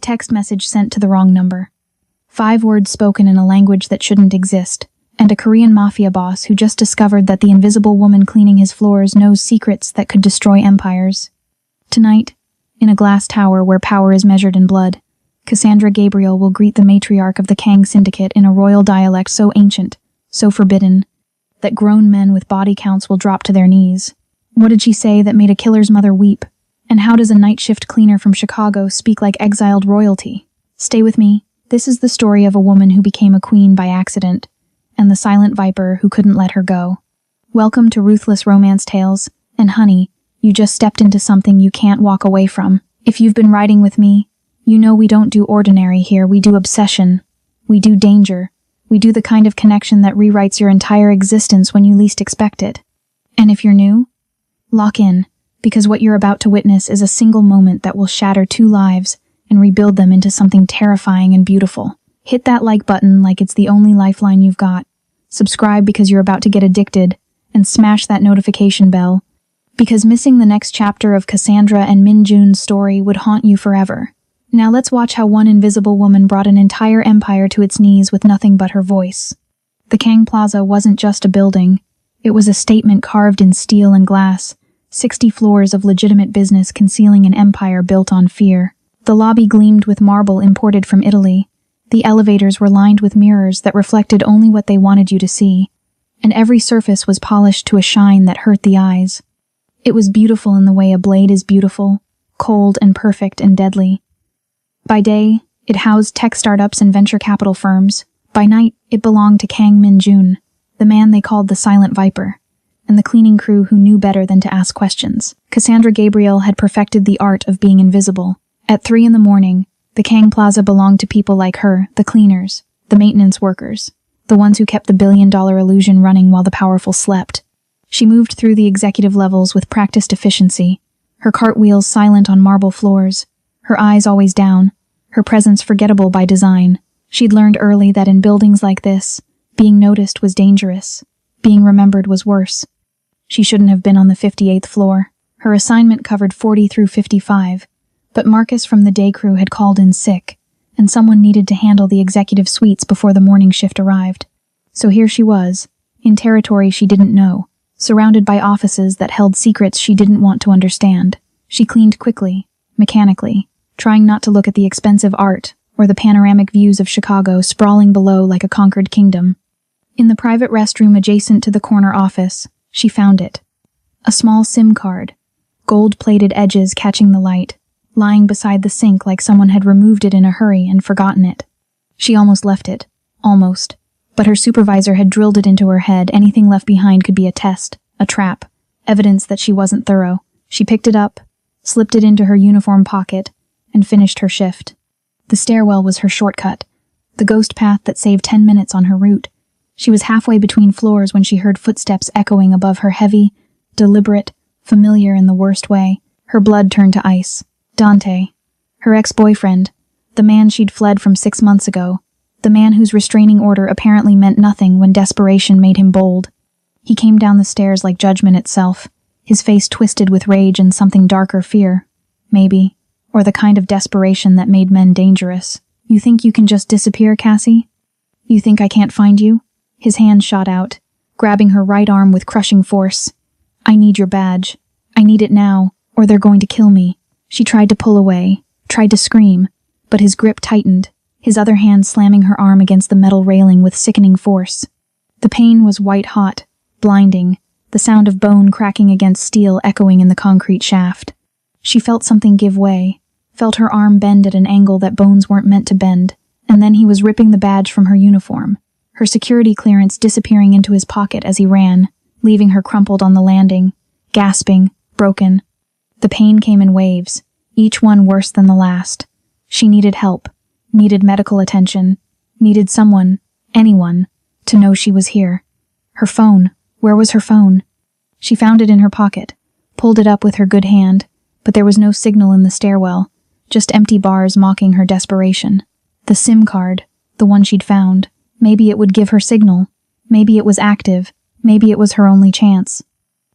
text message sent to the wrong number. 5 words spoken in a language that shouldn't exist, and a Korean Mafia boss who just discovered that the invisible woman cleaning his floors knows secrets that could destroy empires. Tonight, in a glass tower where power is measured in blood, Cassandra Gabriel will greet the matriarch of the Kang Syndicate in a royal dialect so ancient, so forbidden, that grown men with body counts will drop to their knees. What did she say that made a killer's mother weep? And how does a night shift cleaner from Chicago speak like exiled royalty? Stay with me. This is the story of a woman who became a queen by accident, and the silent viper who couldn't let her go. Welcome to Ruthless Romance Tales, and honey, you just stepped into something you can't walk away from. If you've been riding with me, you know we don't do ordinary here, we do obsession. We do danger. We do the kind of connection that rewrites your entire existence when you least expect it. And if you're new, lock in, because what you're about to witness is a single moment that will shatter 2 lives and rebuild them into something terrifying and beautiful. Hit that like button like it's the only lifeline you've got. Subscribe because you're about to get addicted, and smash that notification bell, because missing the next chapter of Cassandra and Min Jun's story would haunt you forever. Now let's watch how one invisible woman brought an entire empire to its knees with nothing but her voice. The Kang Plaza wasn't just a building. It was a statement carved in steel and glass, 60 floors of legitimate business concealing an empire built on fear. The lobby gleamed with marble imported from Italy. The elevators were lined with mirrors that reflected only what they wanted you to see, and every surface was polished to a shine that hurt the eyes. It was beautiful in the way a blade is beautiful, cold and perfect and deadly. By day, it housed tech startups and venture capital firms. By night, it belonged to Kang Min-jun, the man they called the Silent Viper, and the cleaning crew who knew better than to ask questions. Cassandra Gabriel had perfected the art of being invisible. At 3 in the morning, the Kang Plaza belonged to people like her, the cleaners, the maintenance workers, the ones who kept the billion-dollar illusion running while the powerful slept. She moved through the executive levels with practiced efficiency, her cartwheels silent on marble floors, her eyes always down, her presence forgettable by design. She'd learned early that in buildings like this, being noticed was dangerous, being remembered was worse. She shouldn't have been on the 58th floor. Her assignment covered 40 through 55, but Marcus from the day crew had called in sick, and someone needed to handle the executive suites before the morning shift arrived. So here she was, in territory she didn't know, surrounded by offices that held secrets she didn't want to understand. She cleaned quickly, mechanically, trying not to look at the expensive art or the panoramic views of Chicago sprawling below like a conquered kingdom. In the private restroom adjacent to the corner office, she found it. A small SIM card, gold-plated edges catching the light, lying beside the sink like someone had removed it in a hurry and forgotten it. She almost left it. Almost. But her supervisor had drilled it into her head. Anything left behind could be a test, a trap, evidence that she wasn't thorough. She picked it up, slipped it into her uniform pocket, and finished her shift. The stairwell was her shortcut, the ghost path that saved 10 minutes on her route. She was halfway between floors when she heard footsteps echoing above her, heavy, deliberate, familiar in the worst way. Her blood turned to ice. Dante, her ex-boyfriend, the man she'd fled from 6 months ago, the man whose restraining order apparently meant nothing when desperation made him bold. He came down the stairs like judgment itself, his face twisted with rage and something darker, fear, maybe, or the kind of desperation that made men dangerous. You think you can just disappear, Cassie? You think I can't find you? His hand shot out, grabbing her right arm with crushing force. I need your badge. I need it now, or they're going to kill me. She tried to pull away, tried to scream, but his grip tightened, his other hand slamming her arm against the metal railing with sickening force. The pain was white-hot, blinding, the sound of bone cracking against steel echoing in the concrete shaft. She felt something give way, felt her arm bend at an angle that bones weren't meant to bend, and then he was ripping the badge from her uniform, her security clearance disappearing into his pocket as he ran, leaving her crumpled on the landing, gasping, broken. The pain came in waves, each one worse than the last. She needed help, needed medical attention, needed someone, anyone, to know she was here. Her phone. Where was her phone? She found it in her pocket, pulled it up with her good hand, but there was no signal in the stairwell, just empty bars mocking her desperation. The SIM card, the one she'd found. Maybe it would give her signal. Maybe it was active. Maybe it was her only chance.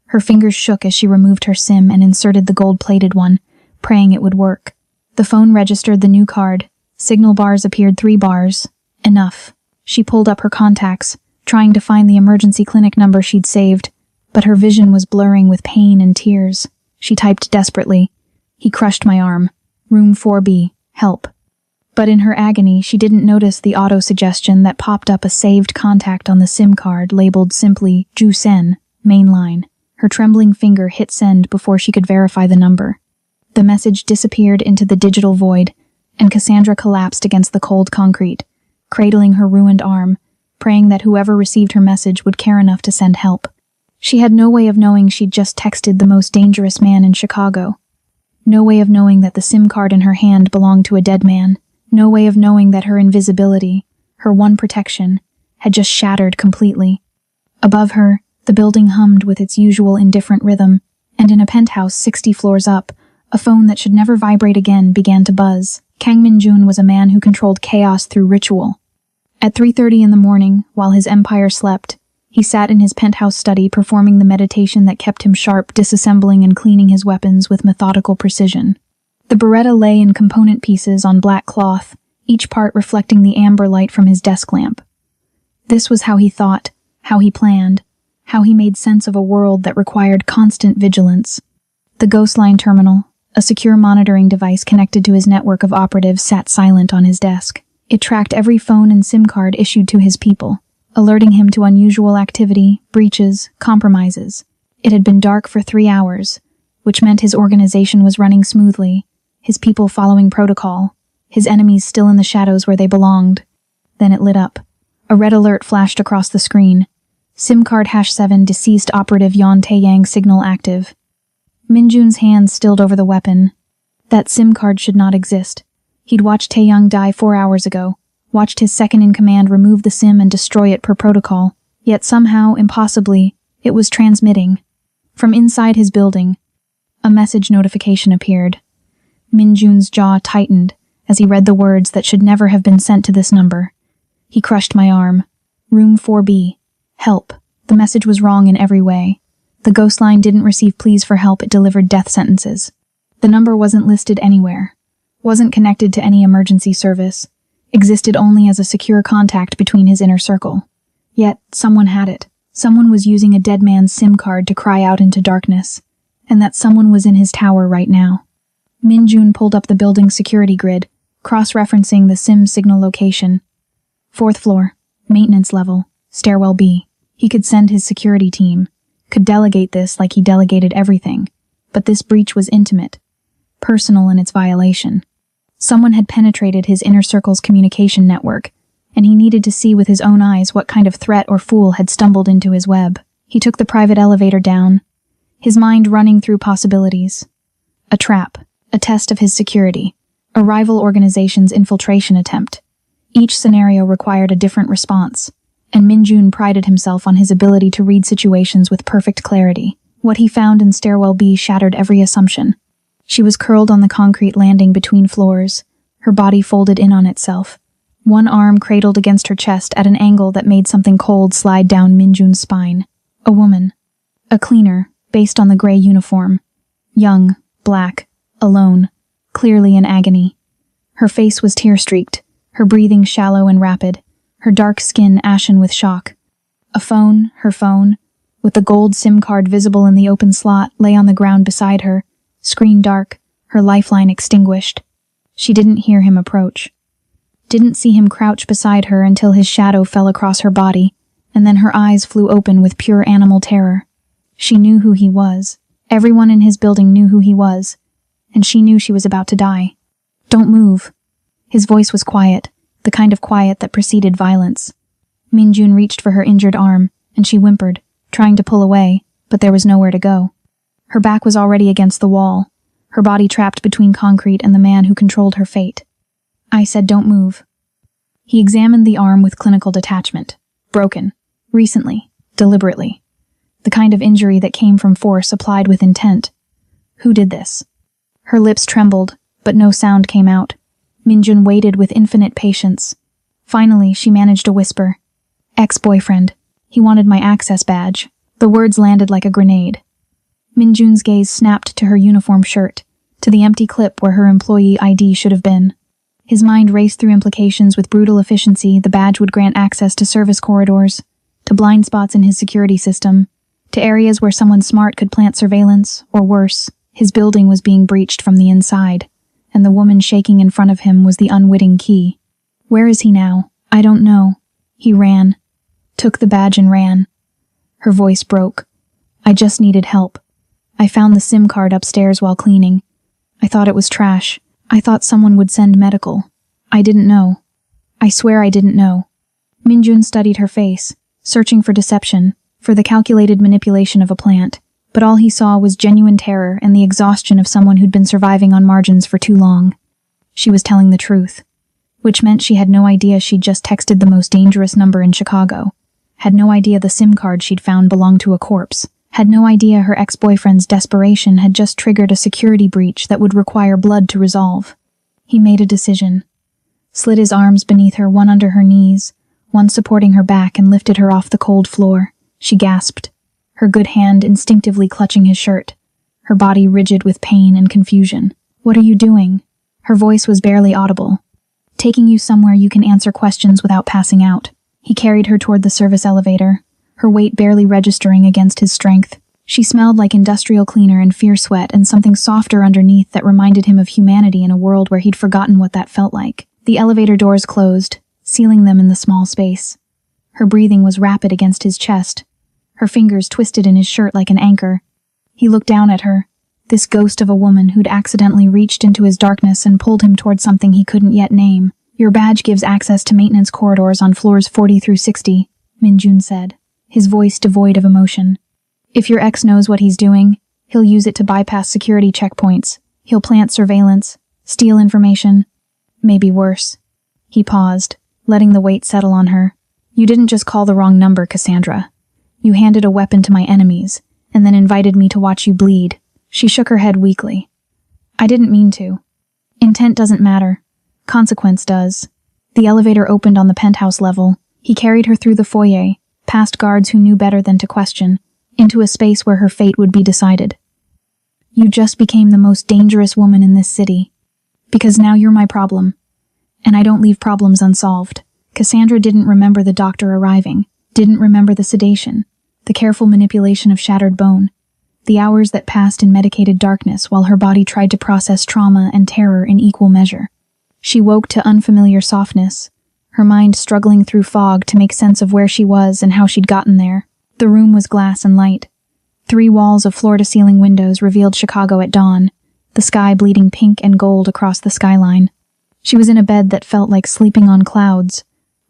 Her fingers shook as she removed her SIM and inserted the gold-plated one, praying it would work. The The phone registered the new card. Signal bars appeared 3 bars. Enough. She pulled up her contacts, trying to find the emergency clinic number she'd saved, but her vision was blurring with pain and tears. She typed desperately. He crushed my arm. Room 4B. Help. But in her agony, she didn't notice the auto-suggestion that popped up a saved contact on the SIM card labeled simply Ju Sen, main line. Her trembling finger hit send before she could verify the number. The message disappeared into the digital void, and Cassandra collapsed against the cold concrete, cradling her ruined arm, praying that whoever received her message would care enough to send help. She had no way of knowing she'd just texted the most dangerous man in Chicago. No way of knowing that the SIM card in her hand belonged to a dead man. No way of knowing that her invisibility, her one protection, had just shattered completely. Above her, the building hummed with its usual indifferent rhythm, and in a penthouse 60 floors up, a phone that should never vibrate again began to buzz. Kang Min-jun was a man who controlled chaos through ritual. At 3:30 in the morning, while his empire slept, he sat in his penthouse study performing the meditation that kept him sharp, disassembling and cleaning his weapons with methodical precision. The Beretta lay in component pieces on black cloth, each part reflecting the amber light from his desk lamp. This was how he thought, how he planned, how he made sense of a world that required constant vigilance. The Ghostline terminal, a secure monitoring device connected to his network of operatives, sat silent on his desk. It tracked every phone and SIM card issued to his people, alerting him to unusual activity, breaches, compromises. It had been dark for 3 hours, which meant his organization was running smoothly, his people following protocol, his enemies still in the shadows where they belonged. Then it lit up. A red alert flashed across the screen. SIM card #7 deceased operative Yan Taeyang signal active. Min-jun's hands stilled over the weapon. That SIM card should not exist. He'd watched Taeyang die 4 hours ago, watched his second-in-command remove the SIM and destroy it per protocol. Yet somehow, impossibly, it was transmitting. From inside his building, a message notification appeared. Min-jun's jaw tightened as he read the words that should never have been sent to this number. He crushed my arm. Room 4B. Help. The message was wrong in every way. The ghost line didn't receive pleas for help, it delivered death sentences. The number wasn't listed anywhere. Wasn't connected to any emergency service. Existed only as a secure contact between his inner circle. Yet, someone had it. Someone was using a dead man's SIM card to cry out into darkness. And that someone was in his tower right now. Min-jun pulled up the building's security grid, cross-referencing the SIM signal location. 4th floor, maintenance level, stairwell B. He could send his security team, could delegate this like he delegated everything. But this breach was intimate, personal in its violation. Someone had penetrated his inner circle's communication network, and he needed to see with his own eyes what kind of threat or fool had stumbled into his web. He took the private elevator down, his mind running through possibilities. A trap, a test of his security, a rival organization's infiltration attempt. Each scenario required a different response, and Min-jun prided himself on his ability to read situations with perfect clarity. What he found in stairwell B shattered every assumption. She was curled on the concrete landing between floors, her body folded in on itself, one arm cradled against her chest at an angle that made something cold slide down Min-jun's spine. A woman. A cleaner, based on the gray uniform. Young, black, alone, clearly in agony. Her face was tear-streaked, her breathing shallow and rapid, her dark skin ashen with shock. A phone, her phone, with the gold SIM card visible in the open slot, lay on the ground beside her, screen dark, her lifeline extinguished. She didn't hear him approach. Didn't see him crouch beside her until his shadow fell across her body, and then her eyes flew open with pure animal terror. She knew who he was. Everyone in his building knew who he was, and she knew she was about to die. Don't move. His voice was quiet, the kind of quiet that preceded violence. Min-jun reached for her injured arm, and she whimpered, trying to pull away, but there was nowhere to go. Her back was already against the wall, her body trapped between concrete and the man who controlled her fate. I said don't move. He examined the arm with clinical detachment. Broken. Recently. Deliberately. The kind of injury that came from force applied with intent. Who did this? Her lips trembled, but no sound came out. Min-jun waited with infinite patience. Finally, she managed to whisper. Ex-boyfriend. He wanted my access badge. The words landed like a grenade. Min-jun's gaze snapped to her uniform shirt, to the empty clip where her employee ID should have been. His mind raced through implications with brutal efficiency. The badge would grant access to service corridors, to blind spots in his security system, to areas where someone smart could plant surveillance, or worse, his building was being breached from the inside, and the woman shaking in front of him was the unwitting key. Where is he now? I don't know. He ran. Took the badge and ran. Her voice broke. I just needed help. I found the SIM card upstairs while cleaning. I thought it was trash. I thought someone would send medical. I didn't know. I swear I didn't know. Minjun studied her face, searching for deception, for the calculated manipulation of a plant, but all he saw was genuine terror and the exhaustion of someone who'd been surviving on margins for too long. She was telling the truth, which meant she had no idea she'd just texted the most dangerous number in Chicago, had no idea the SIM card she'd found belonged to a corpse, had no idea her ex-boyfriend's desperation had just triggered a security breach that would require blood to resolve. He made a decision. Slid his arms beneath her, one under her knees, one supporting her back, and lifted her off the cold floor. She gasped, her good hand instinctively clutching his shirt, her body rigid with pain and confusion. What are you doing? Her voice was barely audible. Taking you somewhere you can answer questions without passing out. He carried her toward the service elevator, her weight barely registering against his strength. She smelled like industrial cleaner and fear sweat and something softer underneath that reminded him of humanity in a world where he'd forgotten what that felt like. The elevator doors closed, sealing them in the small space. Her breathing was rapid against his chest, her fingers twisted in his shirt like an anchor. He looked down at her, this ghost of a woman who'd accidentally reached into his darkness and pulled him toward something he couldn't yet name. Your badge gives access to maintenance corridors on floors 40 through 60, Minjun said, his voice devoid of emotion. If your ex knows what he's doing, he'll use it to bypass security checkpoints. He'll plant surveillance, steal information. Maybe worse. He paused, letting the weight settle on her. You didn't just call the wrong number, Cassandra. You handed a weapon to my enemies, and then invited me to watch you bleed. She shook her head weakly. I didn't mean to. Intent doesn't matter. Consequence does. The elevator opened on the penthouse level. He carried her through the foyer, past guards who knew better than to question, into a space where her fate would be decided. You just became the most dangerous woman in this city. Because now you're my problem. And I don't leave problems unsolved. Cassandra didn't remember the doctor arriving, didn't remember the sedation, the careful manipulation of shattered bone, the hours that passed in medicated darkness while her body tried to process trauma and terror in equal measure. She woke to unfamiliar softness, her mind struggling through fog to make sense of where she was and how she'd gotten there. The room was glass and light. 3 walls of floor-to-ceiling windows revealed Chicago at dawn, the sky bleeding pink and gold across the skyline. She was in a bed that felt like sleeping on clouds,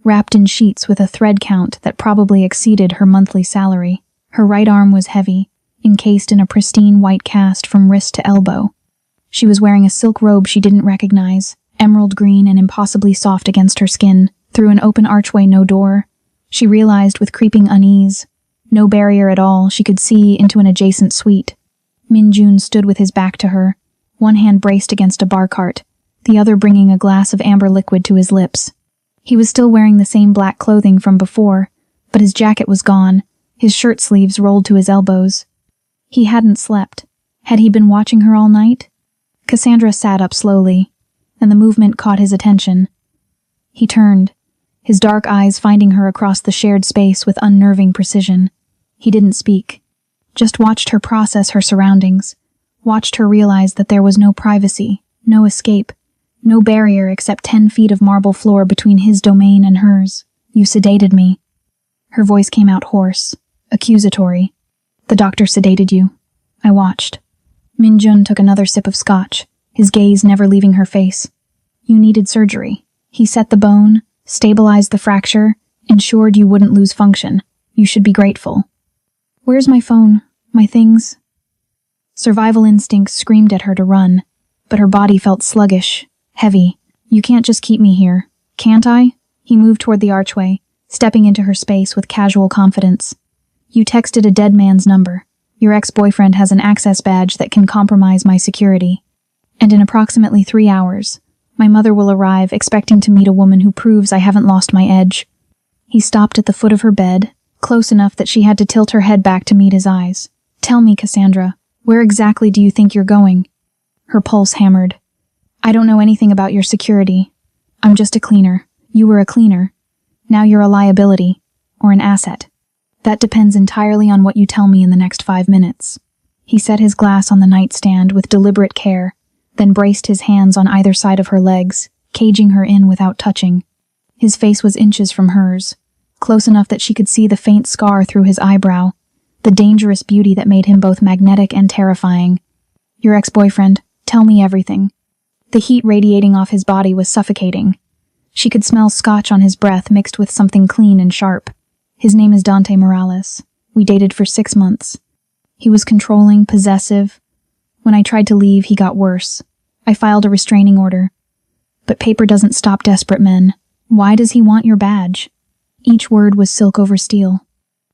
wrapped in sheets with a thread count that probably exceeded her monthly salary. Her right arm was heavy, encased in a pristine white cast from wrist to elbow. She was wearing a silk robe she didn't recognize, emerald green and impossibly soft against her skin. Through an open archway, no door, she realized with creeping unease. No barrier at all, she could see into an adjacent suite. Minjun stood with his back to her, one hand braced against a bar cart, the other bringing a glass of amber liquid to his lips. He was still wearing the same black clothing from before, but his jacket was gone, his shirt sleeves rolled to his elbows. He hadn't slept. Had he been watching her all night? Cassandra sat up slowly, and the movement caught his attention. He turned, his dark eyes finding her across the shared space with unnerving precision. He didn't speak, just watched her process her surroundings, watched her realize that there was no privacy, no escape, no barrier except 10 feet of marble floor between his domain and hers. You sedated me. Her voice came out hoarse, accusatory. The doctor sedated you. I watched. Minjun took another sip of scotch, his gaze never leaving her face. You needed surgery. He set the bone, stabilized the fracture, ensured you wouldn't lose function. You should be grateful. Where's my phone? My things? Survival instincts screamed at her to run, but her body felt sluggish, heavy. You can't just keep me here, can't I? He moved toward the archway, stepping into her space with casual confidence. You texted a dead man's number. Your ex-boyfriend has an access badge that can compromise my security. And in approximately 3 hours, my mother will arrive expecting to meet a woman who proves I haven't lost my edge. He stopped at the foot of her bed, close enough that she had to tilt her head back to meet his eyes. Tell me, Cassandra, where exactly do you think you're going? Her pulse hammered. I don't know anything about your security. I'm just a cleaner. You were a cleaner. Now you're a liability. Or an asset. That depends entirely on what you tell me in the next 5 minutes. He set his glass on the nightstand with deliberate care, then braced his hands on either side of her legs, caging her in without touching. His face was inches from hers, close enough that she could see the faint scar through his eyebrow, the dangerous beauty that made him both magnetic and terrifying. Your ex-boyfriend, tell me everything. The heat radiating off his body was suffocating. She could smell scotch on his breath mixed with something clean and sharp. His name is Dante Morales. We dated for 6 months. He was controlling, possessive. When I tried to leave, he got worse. I filed a restraining order. But paper doesn't stop desperate men. Why does he want your badge? Each word was silk over steel.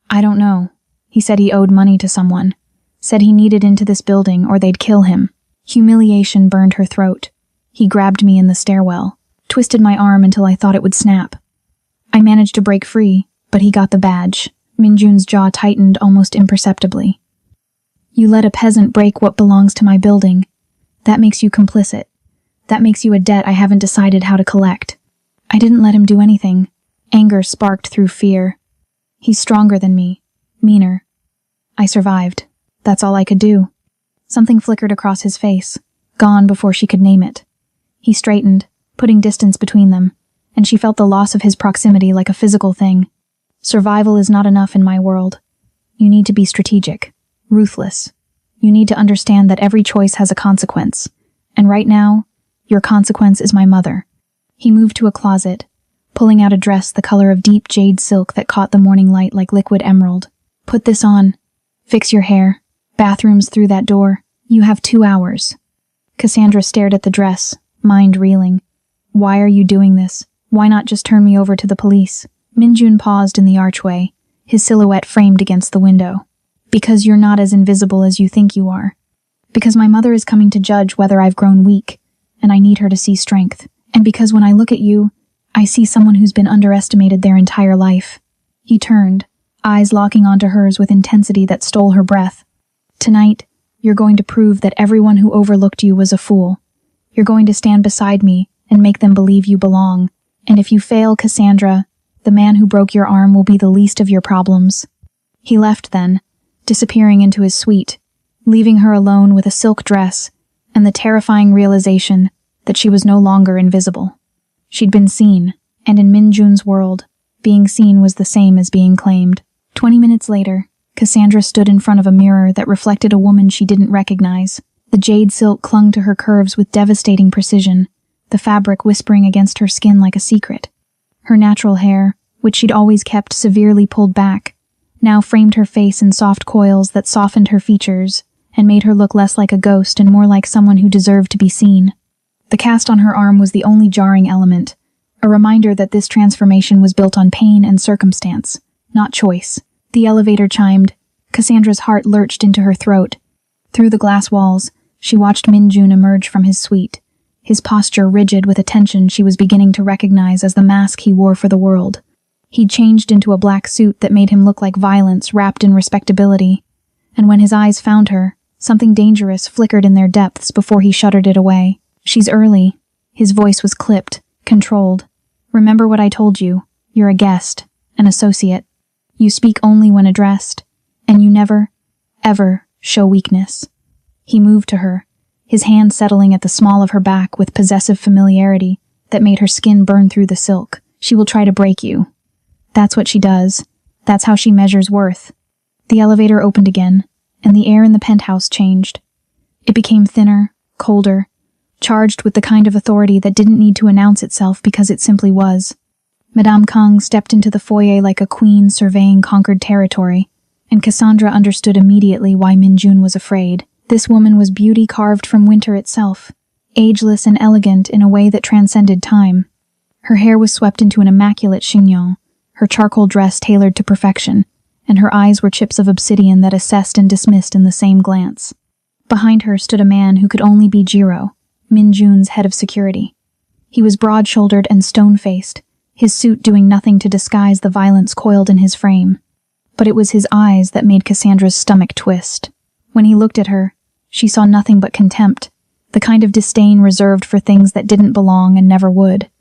I don't know. He said he owed money to someone. Said he needed into this building or they'd kill him. Humiliation burned her throat. He grabbed me in the stairwell, twisted my arm until I thought it would snap. I managed to break free, but he got the badge. Minjun's jaw tightened almost imperceptibly. You let a peasant break what belongs to my building. That makes you complicit. That makes you a debt I haven't decided how to collect. I didn't let him do anything. Anger sparked through fear. He's stronger than me. Meaner. I survived. That's all I could do. Something flickered across his face, gone before she could name it. He straightened, putting distance between them, and she felt the loss of his proximity like a physical thing. Survival is not enough in my world. You need to be strategic, ruthless. You need to understand that every choice has a consequence. And right now, your consequence is my mother. He moved to a closet, pulling out a dress the color of deep jade silk that caught the morning light like liquid emerald. Put this on. Fix your hair. Bathrooms through that door. You have 2 hours. Cassandra stared at the dress, mind reeling. Why are you doing this? Why not just turn me over to the police? Minjun paused in the archway, his silhouette framed against the window. Because you're not as invisible as you think you are. Because my mother is coming to judge whether I've grown weak, and I need her to see strength. And because when I look at you, I see someone who's been underestimated their entire life. He turned, eyes locking onto hers with intensity that stole her breath. Tonight, you're going to prove that everyone who overlooked you was a fool. You're going to stand beside me and make them believe you belong. And if you fail, Cassandra, the man who broke your arm will be the least of your problems. He left then, disappearing into his suite, leaving her alone with a silk dress and the terrifying realization that she was no longer invisible. She'd been seen, and in Minjun's world, being seen was the same as being claimed. 20 minutes later, Cassandra stood in front of a mirror that reflected a woman she didn't recognize. The jade silk clung to her curves with devastating precision, the fabric whispering against her skin like a secret. Her natural hair, which she'd always kept severely pulled back, now framed her face in soft coils that softened her features and made her look less like a ghost and more like someone who deserved to be seen. The cast on her arm was the only jarring element, a reminder that this transformation was built on pain and circumstance, not choice. The elevator chimed. Cassandra's heart lurched into her throat. Through the glass walls, she watched Minjun emerge from his suite, his posture rigid with a tension she was beginning to recognize as the mask he wore for the world. He'd changed into a black suit that made him look like violence wrapped in respectability, and when his eyes found her, something dangerous flickered in their depths before he shuttered it away. She's early. His voice was clipped, controlled. Remember what I told you. You're a guest, an associate. You speak only when addressed, and you never, ever show weakness. He moved to her, his hand settling at the small of her back with possessive familiarity that made her skin burn through the silk. She will try to break you. That's what she does. That's how she measures worth. The elevator opened again, and the air in the penthouse changed. It became thinner, colder, charged with the kind of authority that didn't need to announce itself because it simply was. Madame Kang stepped into the foyer like a queen surveying conquered territory, and Cassandra understood immediately why Minjun was afraid. This woman was beauty carved from winter itself, ageless and elegant in a way that transcended time. Her hair was swept into an immaculate chignon, her charcoal dress tailored to perfection, and her eyes were chips of obsidian that assessed and dismissed in the same glance. Behind her stood a man who could only be Jiro, Minjun's head of security. He was broad-shouldered and stone-faced, his suit doing nothing to disguise the violence coiled in his frame. But it was his eyes that made Cassandra's stomach twist. When he looked at her, she saw nothing but contempt, the kind of disdain reserved for things that didn't belong and never would.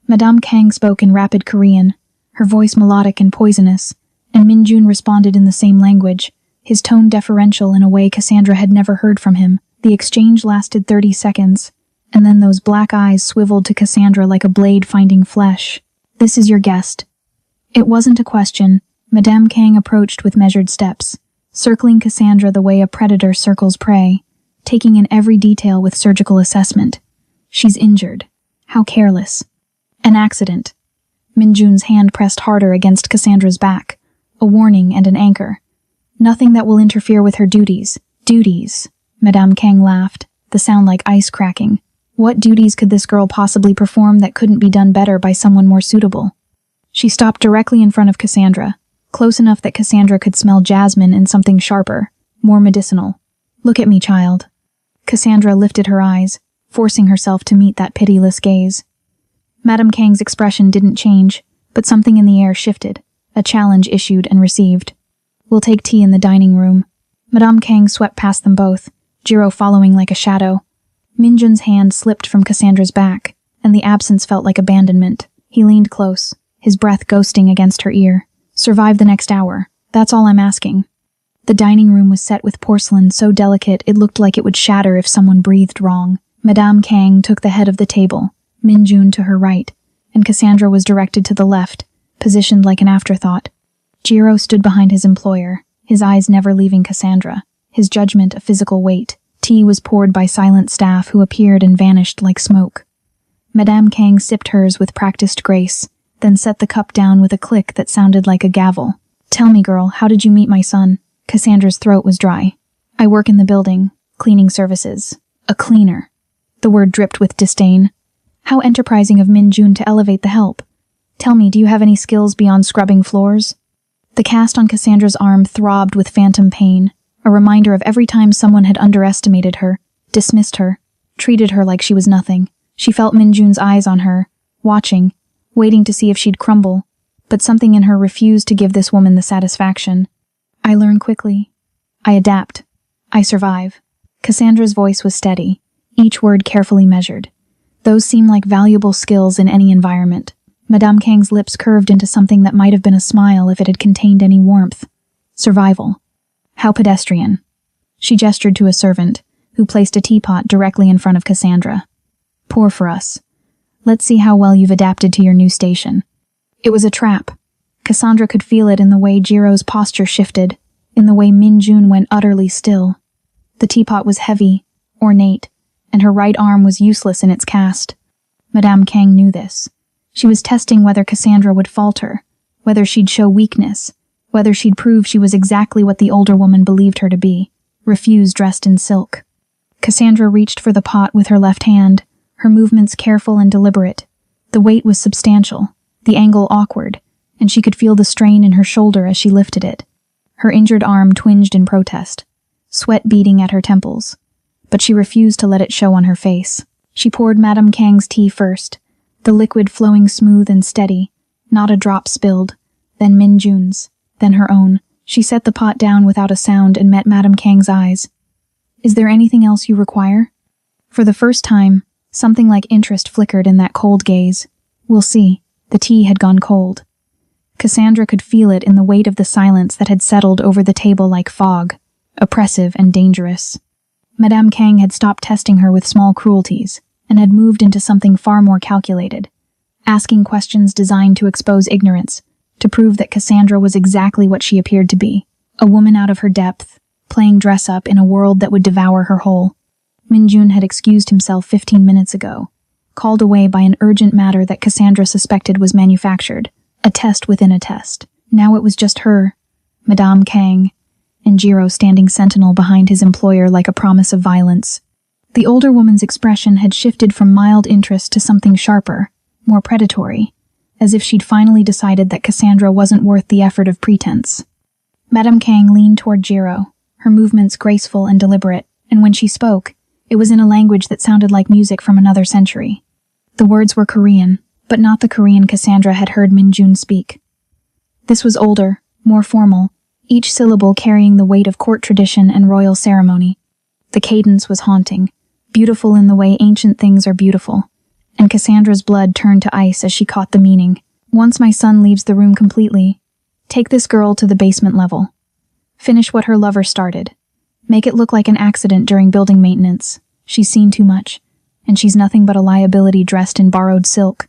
Madame Kang spoke in rapid Korean, her voice melodic and poisonous, and Min-jun responded in the same language, his tone deferential in a way Cassandra had never heard from him. The exchange lasted 30 seconds, and then those black eyes swiveled to Cassandra like a blade finding flesh. "This is your guest." It wasn't a question. Madame Kang approached with measured steps, circling Cassandra the way a predator circles prey, taking in every detail with surgical assessment. "She's injured. How careless." "An accident." Min-jun's hand pressed harder against Cassandra's back, a warning and an anchor. "Nothing that will interfere with her duties." "Duties?" Madame Kang laughed, the sound like ice cracking. What duties could this girl possibly perform that couldn't be done better by someone more suitable? She stopped directly in front of Cassandra, close enough that Cassandra could smell jasmine and something sharper, more medicinal. "Look at me, child." Cassandra lifted her eyes, forcing herself to meet that pitiless gaze. Madame Kang's expression didn't change, but something in the air shifted, a challenge issued and received. "We'll take tea in the dining room." Madame Kang swept past them both, Jiro following like a shadow. Min-jun's hand slipped from Cassandra's back, and the absence felt like abandonment. He leaned close, his breath ghosting against her ear. "Survive the next hour. That's all I'm asking." The dining room was set with porcelain so delicate it looked like it would shatter if someone breathed wrong. Madame Kang took the head of the table, Min-jun to her right, and Cassandra was directed to the left, positioned like an afterthought. Jiro stood behind his employer, his eyes never leaving Cassandra, his judgment a physical weight. Tea was poured by silent staff who appeared and vanished like smoke. Madame Kang sipped hers with practiced grace, then set the cup down with a click that sounded like a gavel. "Tell me, girl, how did you meet my son?" Cassandra's throat was dry. "I work in the building, cleaning services." "A cleaner." The word dripped with disdain. "How enterprising of Min-jun to elevate the help. Tell me, do you have any skills beyond scrubbing floors?" The cast on Cassandra's arm throbbed with phantom pain, a reminder of every time someone had underestimated her, dismissed her, treated her like she was nothing. She felt Min-jun's eyes on her, watching, waiting to see if she'd crumble, but something in her refused to give this woman the satisfaction. "I learn quickly. I adapt. I survive." Cassandra's voice was steady, each word carefully measured. Those seem like valuable skills in any environment. Madame Kang's lips curved into something that might have been a smile if it had contained any warmth. "Survival. How pedestrian." She gestured to a servant, who placed a teapot directly in front of Cassandra. "Pour for us. Let's see how well you've adapted to your new station." It was a trap. Cassandra could feel it in the way Jiro's posture shifted, in the way Min-jun went utterly still. The teapot was heavy, ornate, and her right arm was useless in its cast. Madame Kang knew this. She was testing whether Cassandra would falter, whether she'd show weakness, whether she'd prove she was exactly what the older woman believed her to be, refuse dressed in silk. Cassandra reached for the pot with her left hand, her movements careful and deliberate. The weight was substantial, the angle awkward, and she could feel the strain in her shoulder as she lifted it. Her injured arm twinged in protest, sweat beading at her temples, but she refused to let it show on her face. She poured Madame Kang's tea first, the liquid flowing smooth and steady, not a drop spilled, then Min-jun's, then her own. She set the pot down without a sound and met Madame Kang's eyes. "Is there anything else you require?" For the first time, something like interest flickered in that cold gaze. "We'll see." The tea had gone cold. Cassandra could feel it in the weight of the silence that had settled over the table like fog, oppressive and dangerous. Madame Kang had stopped testing her with small cruelties, and had moved into something far more calculated, asking questions designed to expose ignorance, to prove that Cassandra was exactly what she appeared to be, a woman out of her depth, playing dress-up in a world that would devour her whole. Min-jun had excused himself 15 minutes ago, called away by an urgent matter that Cassandra suspected was manufactured, a test within a test. Now it was just her, Madame Kang, and Jiro standing sentinel behind his employer like a promise of violence. The older woman's expression had shifted from mild interest to something sharper, more predatory, as if she'd finally decided that Cassandra wasn't worth the effort of pretense. Madame Kang leaned toward Jiro, her movements graceful and deliberate, and when she spoke, it was in a language that sounded like music from another century. The words were Korean, but not the Korean Cassandra had heard Min-jun speak. This was older, more formal, each syllable carrying the weight of court tradition and royal ceremony. The cadence was haunting, beautiful in the way ancient things are beautiful. And Cassandra's blood turned to ice as she caught the meaning. Once my son leaves the room completely, take this girl to the basement level. Finish what her lover started. Make it look like an accident during building maintenance. She's seen too much, and she's nothing but a liability dressed in borrowed silk.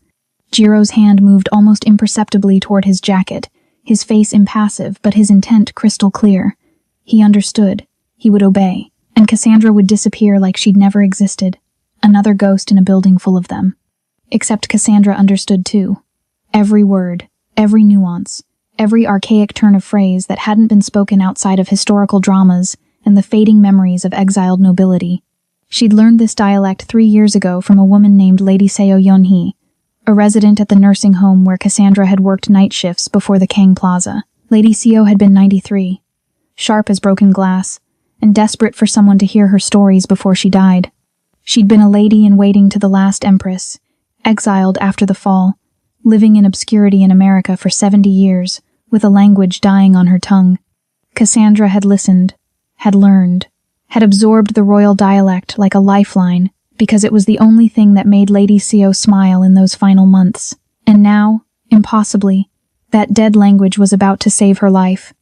Jiro's hand moved almost imperceptibly toward his jacket, his face impassive, but his intent crystal clear. He understood. He would obey, and Cassandra would disappear like she'd never existed. Another ghost in a building full of them. Except Cassandra understood too. Every word, every nuance, every archaic turn of phrase that hadn't been spoken outside of historical dramas and the fading memories of exiled nobility. She'd learned this dialect 3 years ago from a woman named Lady Seo Yunhee, a resident at the nursing home where Cassandra had worked night shifts before the Kang Plaza. Lady Seo had been 93, sharp as broken glass, and desperate for someone to hear her stories before she died. She'd been a lady in waiting to the last empress, exiled after the fall, living in obscurity in America for 70 years, with a language dying on her tongue. Cassandra had listened, had learned, had absorbed the royal dialect like a lifeline, because it was the only thing that made Lady Seo smile in those final months. And now, impossibly, that dead language was about to save her life.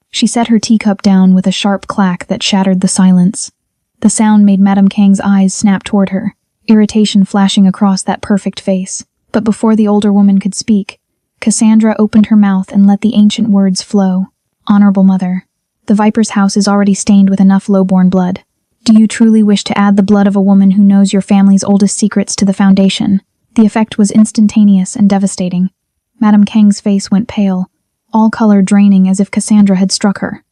She set her teacup down with a sharp clack that shattered the silence. The sound made Madame Kang's eyes snap toward her, irritation flashing across that perfect face. But before the older woman could speak, Cassandra opened her mouth and let the ancient words flow. Honorable Mother, the Viper's house is already stained with enough low-born blood. Do you truly wish to add the blood of a woman who knows your family's oldest secrets to the foundation? The effect was instantaneous and devastating. Madame Kang's face went pale, all color draining as if Cassandra had struck her.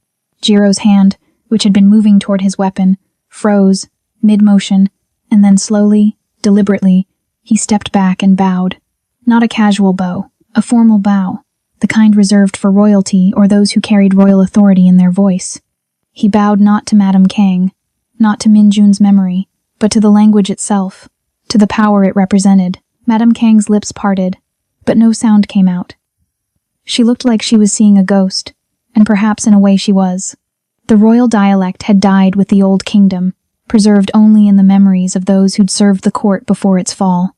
Jiro's hand, which had been moving toward his weapon, froze, mid-motion, and then slowly, deliberately, he stepped back and bowed. Not a casual bow, a formal bow, the kind reserved for royalty or those who carried royal authority in their voice. He bowed not to Madame Kang, not to Min Jun's memory, but to the language itself, to the power it represented. Madame Kang's lips parted, but no sound came out. She looked like she was seeing a ghost, and perhaps in a way she was. The royal dialect had died with the old kingdom, preserved only in the memories of those who'd served the court before its fall.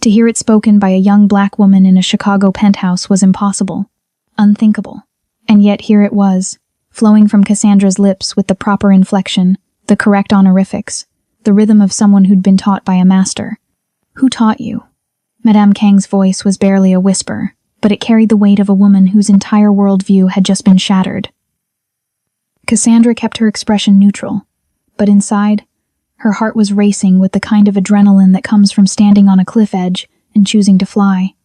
To hear it spoken by a young black woman in a Chicago penthouse was impossible, unthinkable. And yet here it was, flowing from Cassandra's lips with the proper inflection, the correct honorifics, the rhythm of someone who'd been taught by a master. Who taught you? Madame Kang's voice was barely a whisper, but it carried the weight of a woman whose entire worldview had just been shattered. Cassandra kept her expression neutral, but inside, her heart was racing with the kind of adrenaline that comes from standing on a cliff edge and choosing to fly.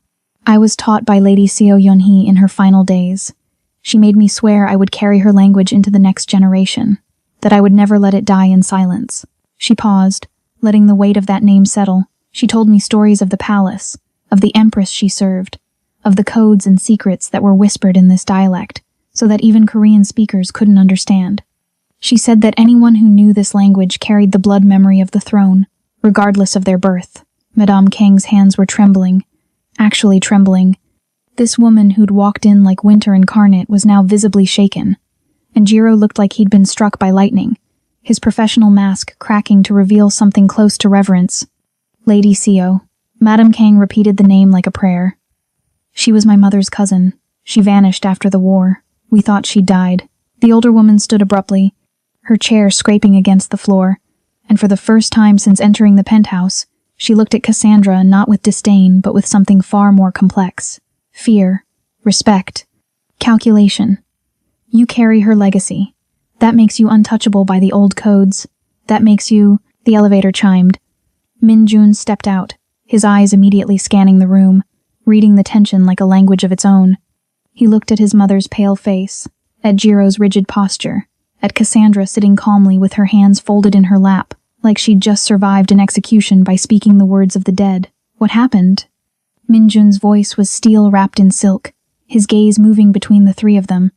I was taught by Lady Seo Yunhee in her final days. She made me swear I would carry her language into the next generation, that I would never let it die in silence. She paused, letting the weight of that name settle. She told me stories of the palace, of the empress she served, of the codes and secrets that were whispered in this dialect, so that even Korean speakers couldn't understand. She said that anyone who knew this language carried the blood memory of the throne, regardless of their birth. Madame Kang's hands were trembling, actually trembling. This woman who'd walked in like winter incarnate was now visibly shaken, and Jiro looked like he'd been struck by lightning, his professional mask cracking to reveal something close to reverence. Lady Seo. Madame Kang repeated the name like a prayer. She was my mother's cousin. She vanished after the war. We thought she'd died. The older woman stood abruptly, her chair scraping against the floor, and for the first time since entering the penthouse, she looked at Cassandra not with disdain but with something far more complex. Fear, respect, calculation. You carry her legacy. That makes you untouchable by the old codes. That makes you... The elevator chimed. Min Jun stepped out, his eyes immediately scanning the room, reading the tension like a language of its own. He looked at his mother's pale face, at Jiro's rigid posture, at Cassandra sitting calmly with her hands folded in her lap, like she'd just survived an execution by speaking the words of the dead. What happened? Min Jun's voice was steel wrapped in silk, his gaze moving between the three of them,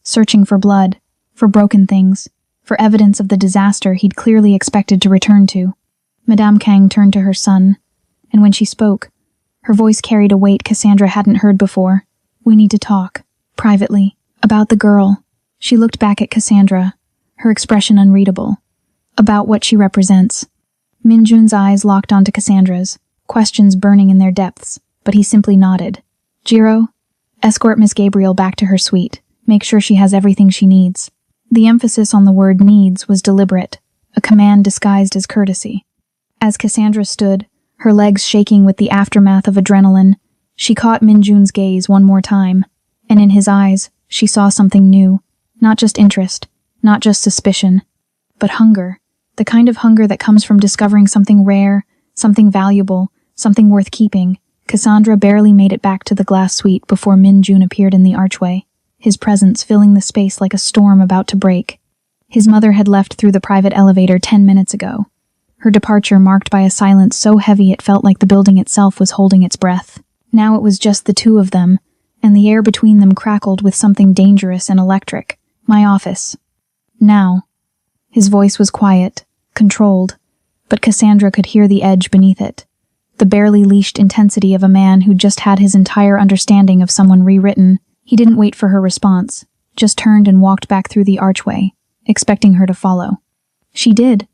searching for blood, for broken things, for evidence of the disaster he'd clearly expected to return to. Madame Kang turned to her son, and when she spoke, her voice carried a weight Cassandra hadn't heard before. We need to talk, privately, about the girl. She looked back at Cassandra, her expression unreadable. About what she represents. Minjun's eyes locked onto Cassandra's, questions burning in their depths, but he simply nodded. Jiro, escort Miss Gabriel back to her suite. Make sure she has everything she needs. The emphasis on the word needs was deliberate, a command disguised as courtesy. As Cassandra stood, her legs shaking with the aftermath of adrenaline, she caught Minjun's gaze one more time, and in his eyes, she saw something new. Not just interest, not just suspicion, but hunger. The kind of hunger that comes from discovering something rare, something valuable, something worth keeping. Cassandra barely made it back to the glass suite before Minjun appeared in the archway, his presence filling the space like a storm about to break. His mother had left through the private elevator 10 minutes ago, her departure marked by a silence so heavy it felt like the building itself was holding its breath. Now it was just the two of them, and the air between them crackled with something dangerous and electric. My office. Now. His voice was quiet, controlled, but Cassandra could hear the edge beneath it. The barely leashed intensity of a man who'd just had his entire understanding of someone rewritten. He didn't wait for her response, just turned and walked back through the archway, expecting her to follow. She did.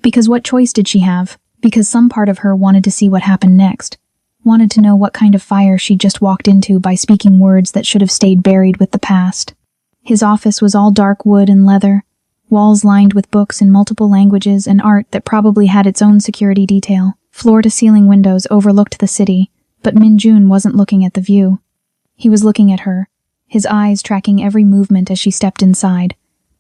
Because what choice did she have? Because some part of her wanted to see what happened next, wanted to know what kind of fire she'd just walked into by speaking words that should have stayed buried with the past. His office was all dark wood and leather, walls lined with books in multiple languages and art that probably had its own security detail. Floor-to-ceiling windows overlooked the city, but Minjun wasn't looking at the view. He was looking at her, his eyes tracking every movement as she stepped inside,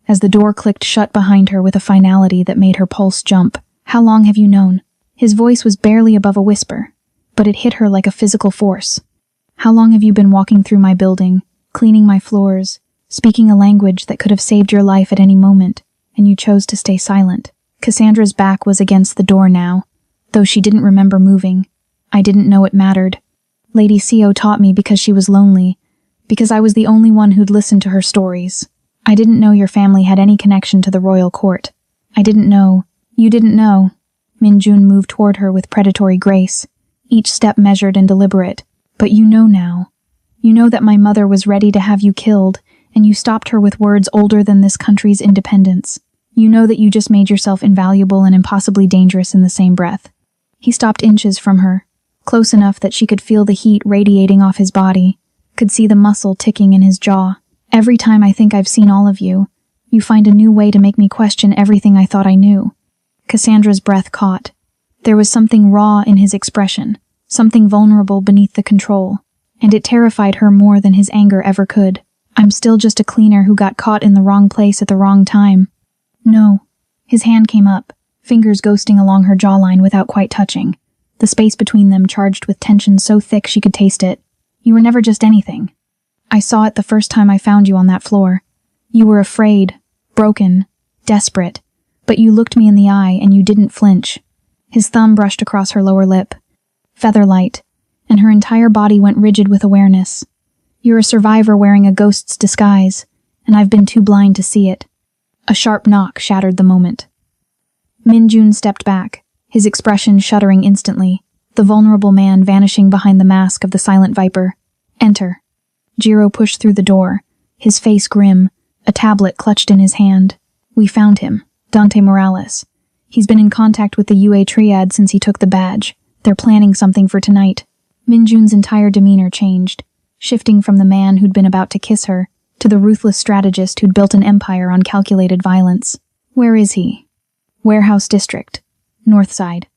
as the door clicked shut behind her with a finality that made her pulse jump. How long have you known? His voice was barely above a whisper, but it hit her like a physical force. How long have you been walking through my building, cleaning my floors, speaking a language that could have saved your life at any moment, and you chose to stay silent? Cassandra's back was against the door now, though she didn't remember moving. I didn't know it mattered. Lady Sio taught me because she was lonely, because I was the only one who'd listened to her stories. I didn't know your family had any connection to the royal court. I didn't know. You didn't know. Minjun moved toward her with predatory grace, each step measured and deliberate. But you know now. You know that my mother was ready to have you killed, and you stopped her with words older than this country's independence. You know that you just made yourself invaluable and impossibly dangerous in the same breath. He stopped inches from her, close enough that she could feel the heat radiating off his body, could see the muscle ticking in his jaw. Every time I think I've seen all of you, you find a new way to make me question everything I thought I knew. Cassandra's breath caught. There was something raw in his expression, something vulnerable beneath the control, and it terrified her more than his anger ever could. I'm still just a cleaner who got caught in the wrong place at the wrong time. No. His hand came up, fingers ghosting along her jawline without quite touching, the space between them charged with tension so thick she could taste it. You were never just anything. I saw it the first time I found you on that floor. You were afraid, broken, desperate, but you looked me in the eye and you didn't flinch. His thumb brushed across her lower lip, feather-light, and her entire body went rigid with awareness. You're a survivor wearing a ghost's disguise, and I've been too blind to see it. A sharp knock shattered the moment. Minjun stepped back, his expression shuddering instantly, the vulnerable man vanishing behind the mask of the silent viper. Enter. Jiro pushed through the door, his face grim, a tablet clutched in his hand. We found him, Dante Morales. He's been in contact with the UA Triad since he took the badge. They're planning something for tonight. Minjun's entire demeanor changed, shifting from the man who'd been about to kiss her to the ruthless strategist who'd built an empire on calculated violence. Where is he? Warehouse District, North Side.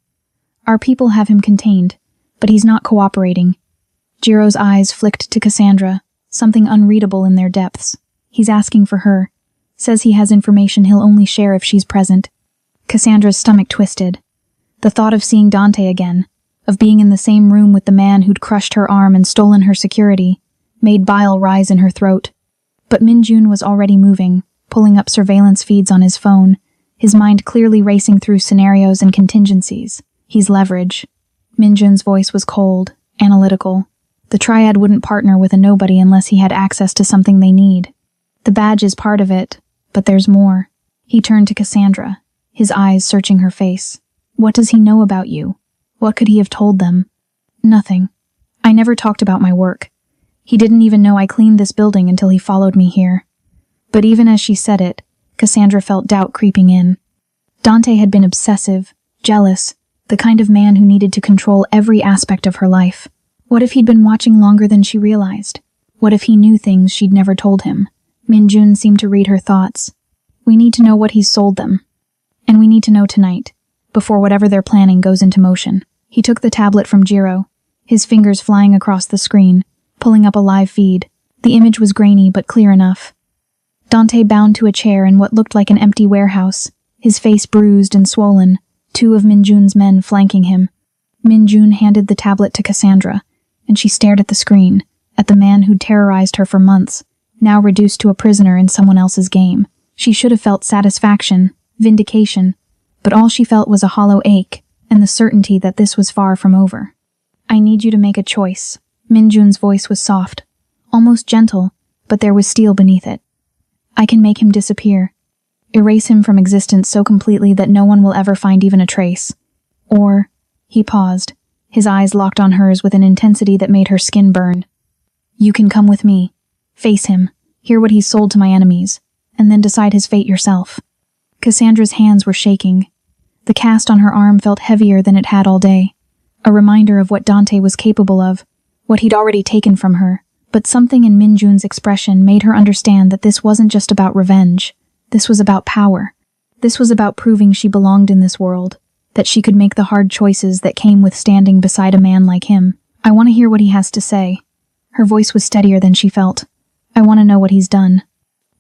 Our people have him contained, but he's not cooperating. Jiro's eyes flicked to Cassandra, something unreadable in their depths. He's asking for her. Says he has information he'll only share if she's present. Cassandra's stomach twisted. The thought of seeing Dante again, of being in the same room with the man who'd crushed her arm and stolen her security, made bile rise in her throat. But Minjun was already moving, pulling up surveillance feeds on his phone, his mind clearly racing through scenarios and contingencies. He's leverage. Minjun's voice was cold, analytical. The Triad wouldn't partner with a nobody unless he had access to something they need. The badge is part of it, but there's more. He turned to Cassandra, his eyes searching her face. What does he know about you? What could he have told them? Nothing. I never talked about my work. He didn't even know I cleaned this building until he followed me here. But even as she said it, Cassandra felt doubt creeping in. Dante had been obsessive, jealous, the kind of man who needed to control every aspect of her life. What if he'd been watching longer than she realized? What if he knew things she'd never told him? Minjun seemed to read her thoughts. We need to know what he's sold them. And we need to know tonight, before whatever they're planning goes into motion. He took the tablet from Jiro, his fingers flying across the screen, pulling up a live feed. The image was grainy but clear enough. Dante bound to a chair in what looked like an empty warehouse, his face bruised and swollen, two of Minjun's men flanking him. Minjun handed the tablet to Cassandra, and she stared at the screen, at the man who'd terrorized her for months, now reduced to a prisoner in someone else's game. She should have felt satisfaction, vindication, but all she felt was a hollow ache and the certainty that this was far from over. I need you to make a choice. Minjun's voice was soft, almost gentle, but there was steel beneath it. I can make him disappear, erase him from existence so completely that no one will ever find even a trace. Or, he paused, his eyes locked on hers with an intensity that made her skin burn. You can come with me, face him, hear what he's sold to my enemies, and then decide his fate yourself. Cassandra's hands were shaking. The cast on her arm felt heavier than it had all day, a reminder of what Dante was capable of, what he'd already taken from her. But something in Minjun's expression made her understand that this wasn't just about revenge. This was about power. This was about proving she belonged in this world, that she could make the hard choices that came with standing beside a man like him. I want to hear what he has to say. Her voice was steadier than she felt. I want to know what he's done.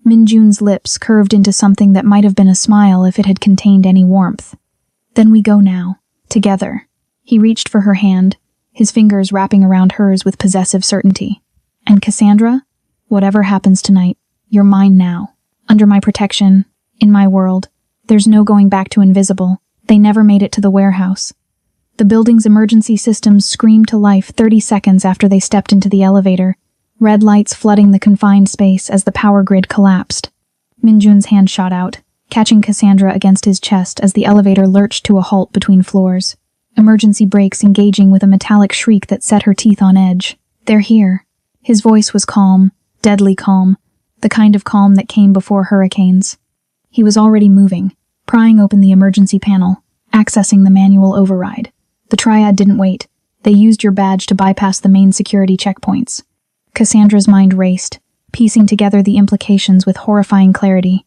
Minjun's lips curved into something that might have been a smile if it had contained any warmth. Then we go now, together. He reached for her hand, his fingers wrapping around hers with possessive certainty. And Cassandra, whatever happens tonight, you're mine now. Under my protection, in my world. There's no going back to invisible. They never made it to the warehouse. The building's emergency systems screamed to life 30 seconds after they stepped into the elevator, red lights flooding the confined space as the power grid collapsed. Minjun's hand shot out, catching Cassandra against his chest as the elevator lurched to a halt between floors. Emergency brakes engaging with a metallic shriek that set her teeth on edge. They're here. His voice was calm, deadly calm, the kind of calm that came before hurricanes. He was already moving, prying open the emergency panel, accessing the manual override. The triad didn't wait. They used your badge to bypass the main security checkpoints. Cassandra's mind raced, piecing together the implications with horrifying clarity.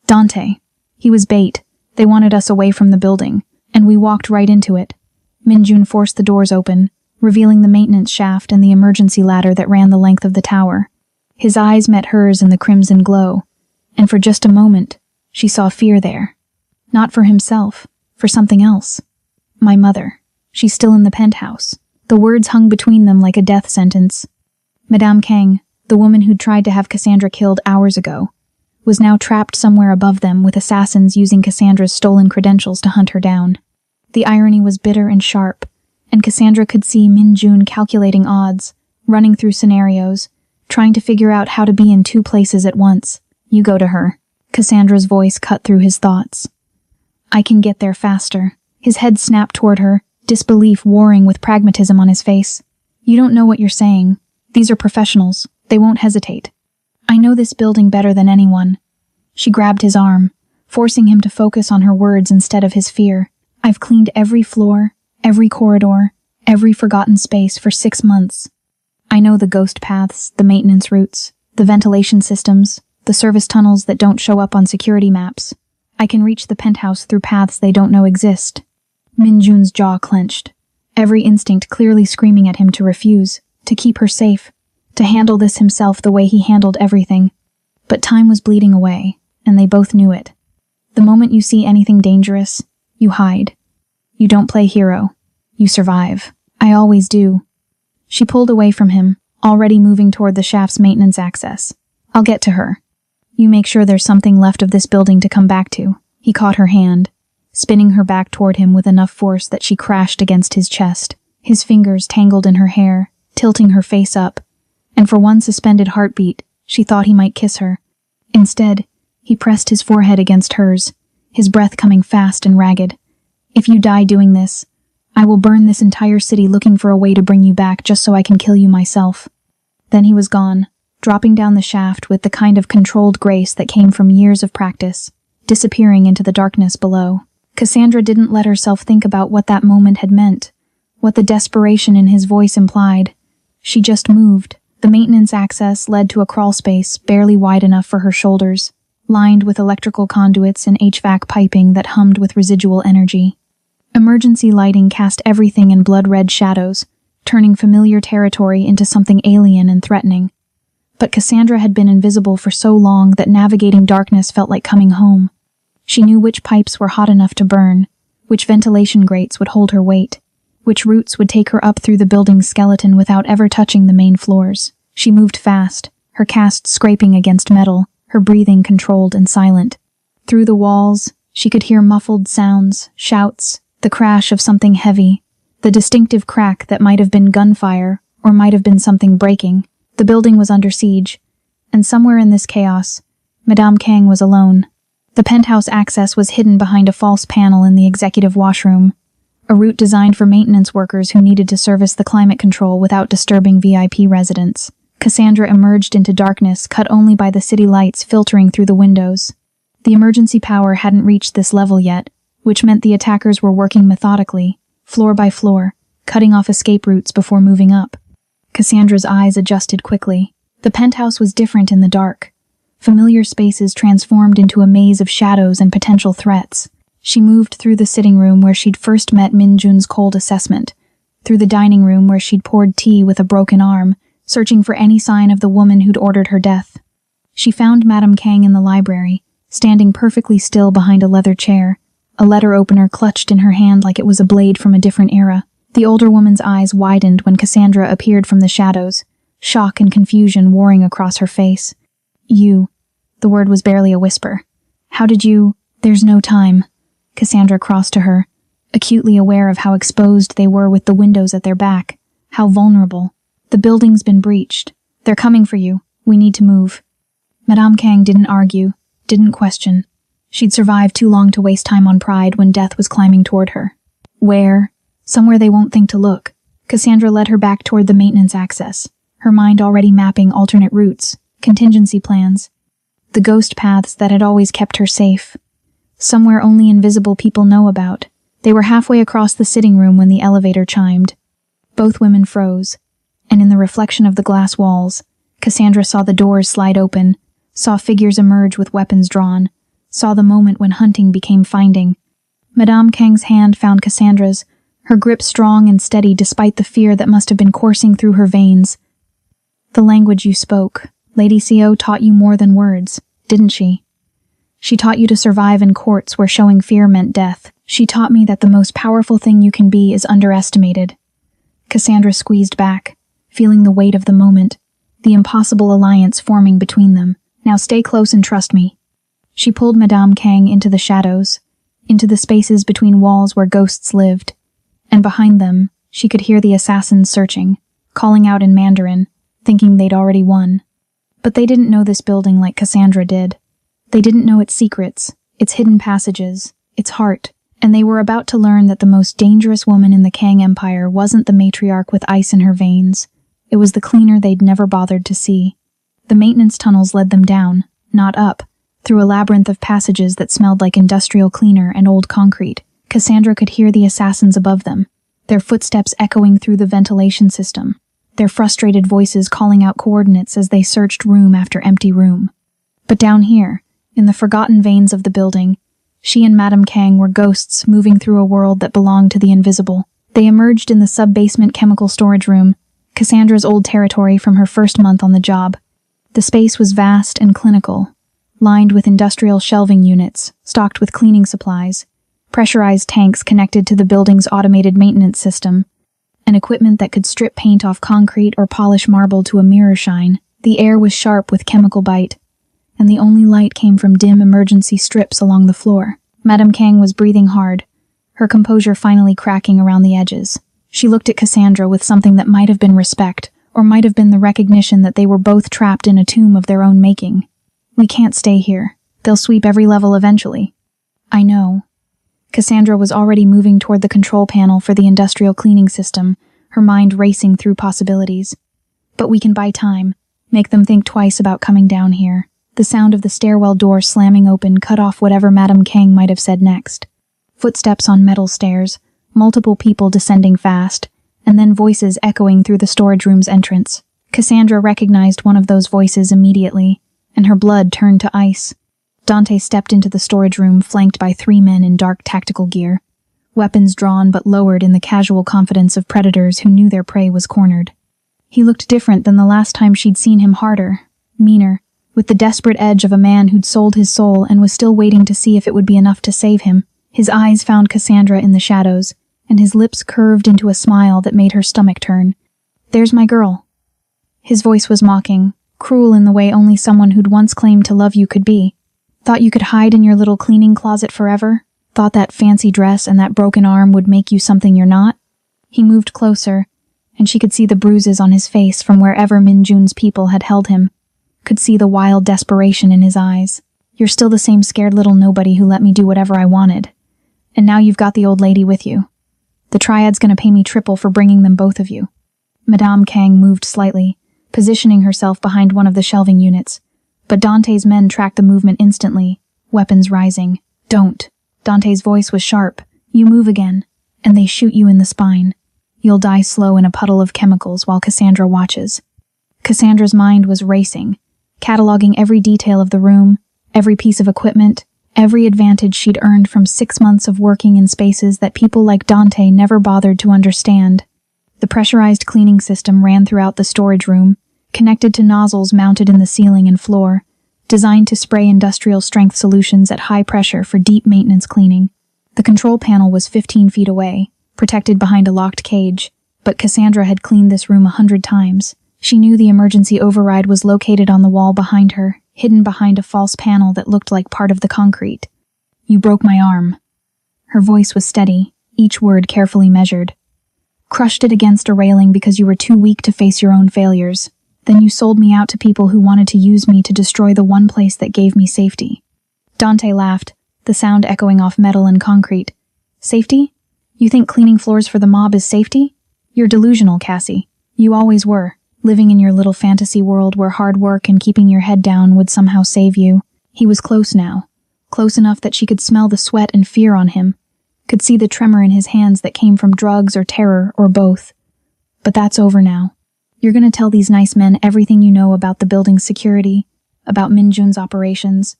Dante. He was bait. They wanted us away from the building, and we walked right into it. Minjun forced the doors open, revealing the maintenance shaft and the emergency ladder that ran the length of the tower. His eyes met hers in the crimson glow, and for just a moment, she saw fear there. Not for himself, for something else. My mother. She's still in the penthouse. The words hung between them like a death sentence. Madame Kang, the woman who'd tried to have Cassandra killed hours ago, was now trapped somewhere above them with assassins using Cassandra's stolen credentials to hunt her down. The irony was bitter and sharp, and Cassandra could see Minjun calculating odds, running through scenarios, trying to figure out how to be in two places at once. You go to her. Cassandra's voice cut through his thoughts. I can get there faster. His head snapped toward her, disbelief warring with pragmatism on his face. You don't know what you're saying. These are professionals. They won't hesitate. I know this building better than anyone. She grabbed his arm, forcing him to focus on her words instead of his fear. I've cleaned every floor, every corridor, every forgotten space for 6 months. I know the ghost paths, the maintenance routes, the ventilation systems, the service tunnels that don't show up on security maps. I can reach the penthouse through paths they don't know exist. Minjun's jaw clenched, every instinct clearly screaming at him to refuse, to keep her safe, to handle this himself the way he handled everything. But time was bleeding away, and they both knew it. The moment you see anything dangerous, you hide. You don't play hero. You survive. I always do. She pulled away from him, already moving toward the shaft's maintenance access. I'll get to her. You make sure there's something left of this building to come back to. He caught her hand, spinning her back toward him with enough force that she crashed against his chest, his fingers tangled in her hair, tilting her face up, and for one suspended heartbeat, she thought he might kiss her. Instead, he pressed his forehead against hers, his breath coming fast and ragged. If you die doing this, I will burn this entire city looking for a way to bring you back just so I can kill you myself. Then he was gone, dropping down the shaft with the kind of controlled grace that came from years of practice, disappearing into the darkness below. Cassandra didn't let herself think about what that moment had meant, what the desperation in his voice implied. She just moved. The maintenance access led to a crawl space barely wide enough for her shoulders, lined with electrical conduits and HVAC piping that hummed with residual energy. Emergency lighting cast everything in blood-red shadows, turning familiar territory into something alien and threatening. But Cassandra had been invisible for so long that navigating darkness felt like coming home. She knew which pipes were hot enough to burn, which ventilation grates would hold her weight, which routes would take her up through the building's skeleton without ever touching the main floors. She moved fast, her cast scraping against metal, her breathing controlled and silent. Through the walls, she could hear muffled sounds, shouts, the crash of something heavy, the distinctive crack that might have been gunfire or might have been something breaking. The building was under siege, and somewhere in this chaos, Madame Kang was alone. The penthouse access was hidden behind a false panel in the executive washroom, a route designed for maintenance workers who needed to service the climate control without disturbing VIP residents. Cassandra emerged into darkness cut only by the city lights filtering through the windows. The emergency power hadn't reached this level yet, which meant the attackers were working methodically, floor by floor, cutting off escape routes before moving up. Cassandra's eyes adjusted quickly. The penthouse was different in the dark. Familiar spaces transformed into a maze of shadows and potential threats. She moved through the sitting room where she'd first met Min Jun's cold assessment, through the dining room where she'd poured tea with a broken arm, searching for any sign of the woman who'd ordered her death. She found Madame Kang in the library, standing perfectly still behind a leather chair, a letter opener clutched in her hand like it was a blade from a different era. The older woman's eyes widened when Cassandra appeared from the shadows, shock and confusion warring across her face. "You." The word was barely a whisper. "How did you—" "There's no time." Cassandra crossed to her, acutely aware of how exposed they were with the windows at their back, how vulnerable. "The building's been breached. They're coming for you. We need to move." Madame Kang didn't argue, didn't question. She'd survived too long to waste time on pride when death was climbing toward her. "Where?" "Somewhere they won't think to look." Cassandra led her back toward the maintenance access, her mind already mapping alternate routes, contingency plans, the ghost paths that had always kept her safe. Somewhere only invisible people know about. They were halfway across the sitting room when the elevator chimed. Both women froze, and in the reflection of the glass walls, Cassandra saw the doors slide open, saw figures emerge with weapons drawn, saw the moment when hunting became finding. Madame Kang's hand found Cassandra's, her grip strong and steady despite the fear that must have been coursing through her veins. "The language you spoke. Lady Co taught you more than words, didn't she? She taught you to survive in courts where showing fear meant death. She taught me that the most powerful thing you can be is underestimated." Cassandra squeezed back, feeling the weight of the moment, the impossible alliance forming between them. "Now stay close and trust me." She pulled Madame Kang into the shadows, into the spaces between walls where ghosts lived, and behind them, she could hear the assassins searching, calling out in Mandarin, thinking they'd already won. But they didn't know this building like Cassandra did. They didn't know its secrets, its hidden passages, its heart, and they were about to learn that the most dangerous woman in the Kang Empire wasn't the matriarch with ice in her veins. It was the cleaner they'd never bothered to see. The maintenance tunnels led them down, not up, through a labyrinth of passages that smelled like industrial cleaner and old concrete. Cassandra could hear the assassins above them, their footsteps echoing through the ventilation system, their frustrated voices calling out coordinates as they searched room after empty room. But down here, in the forgotten veins of the building, she and Madame Kang were ghosts moving through a world that belonged to the invisible. They emerged in the sub-basement chemical storage room, Cassandra's old territory from her first month on the job. The space was vast and clinical, lined with industrial shelving units, stocked with cleaning supplies, pressurized tanks connected to the building's automated maintenance system, and equipment that could strip paint off concrete or polish marble to a mirror shine. The air was sharp with chemical bite, and the only light came from dim emergency strips along the floor. Madame Kang was breathing hard, her composure finally cracking around the edges. She looked at Cassandra with something that might have been respect, or might have been the recognition that they were both trapped in a tomb of their own making. "We can't stay here. They'll sweep every level eventually." "I know." Cassandra was already moving toward the control panel for the industrial cleaning system, her mind racing through possibilities. "But we can buy time, make them think twice about coming down here." The sound of the stairwell door slamming open cut off whatever Madame Kang might have said next. Footsteps on metal stairs, multiple people descending fast, and then voices echoing through the storage room's entrance. Cassandra recognized one of those voices immediately, and her blood turned to ice. Dante stepped into the storage room flanked by 3 men in dark tactical gear, weapons drawn but lowered in the casual confidence of predators who knew their prey was cornered. He looked different than the last time she'd seen him, harder, meaner, with the desperate edge of a man who'd sold his soul and was still waiting to see if it would be enough to save him. His eyes found Cassandra in the shadows, and his lips curved into a smile that made her stomach turn. "There's my girl." His voice was mocking, cruel in the way only someone who'd once claimed to love you could be. "Thought you could hide in your little cleaning closet forever? Thought that fancy dress and that broken arm would make you something you're not?" He moved closer, and she could see the bruises on his face from wherever Minjun's people had held him, could see the wild desperation in his eyes. "You're still the same scared little nobody who let me do whatever I wanted. And now you've got the old lady with you. The Triad's gonna pay me triple for bringing them both of you." Madame Kang moved slightly, positioning herself behind one of the shelving units, but Dante's men tracked the movement instantly, weapons rising. "Don't." Dante's voice was sharp. "You move again, and they shoot you in the spine. You'll die slow in a puddle of chemicals while Cassandra watches." Cassandra's mind was racing, cataloging every detail of the room, every piece of equipment, every advantage she'd earned from 6 months of working in spaces that people like Dante never bothered to understand. The pressurized cleaning system ran throughout the storage room, connected to nozzles mounted in the ceiling and floor, designed to spray industrial-strength solutions at high pressure for deep maintenance cleaning. The control panel was 15 feet away, protected behind a locked cage, but Cassandra had cleaned this room 100 times. She knew the emergency override was located on the wall behind her, hidden behind a false panel that looked like part of the concrete. "You broke my arm." Her voice was steady, each word carefully measured. "Crushed it against a railing because you were too weak to face your own failures. Then you sold me out to people who wanted to use me to destroy the one place that gave me safety." Dante laughed, the sound echoing off metal and concrete. "Safety? You think cleaning floors for the mob is safety? You're delusional, Cassie. You always were, living in your little fantasy world where hard work and keeping your head down would somehow save you." He was close now, close enough that she could smell the sweat and fear on him, could see the tremor in his hands that came from drugs or terror or both. "But that's over now. You're gonna tell these nice men everything you know about the building's security, about Minjun's operations,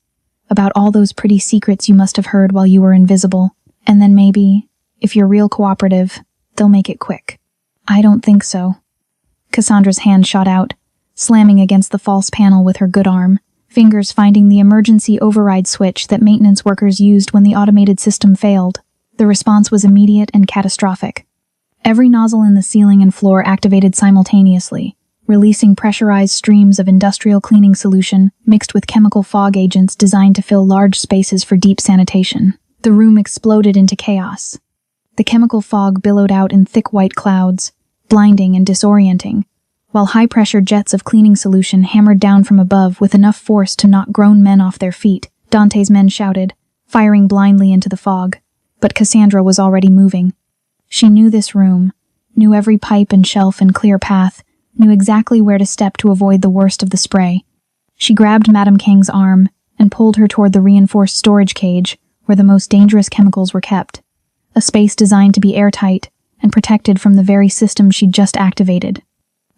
about all those pretty secrets you must have heard while you were invisible, and then maybe, if you're real cooperative, they'll make it quick." "I don't think so." Cassandra's hand shot out, slamming against the false panel with her good arm, fingers finding the emergency override switch that maintenance workers used when the automated system failed. The response was immediate and catastrophic. Every nozzle in the ceiling and floor activated simultaneously, releasing pressurized streams of industrial cleaning solution mixed with chemical fog agents designed to fill large spaces for deep sanitation. The room exploded into chaos. The chemical fog billowed out in thick white clouds, blinding and disorienting, while high-pressure jets of cleaning solution hammered down from above with enough force to knock grown men off their feet. Dante's men shouted, firing blindly into the fog, but Cassandra was already moving. She knew this room, knew every pipe and shelf and clear path, knew exactly where to step to avoid the worst of the spray. She grabbed Madame Kang's arm and pulled her toward the reinforced storage cage where the most dangerous chemicals were kept, a space designed to be airtight and protected from the very system she'd just activated.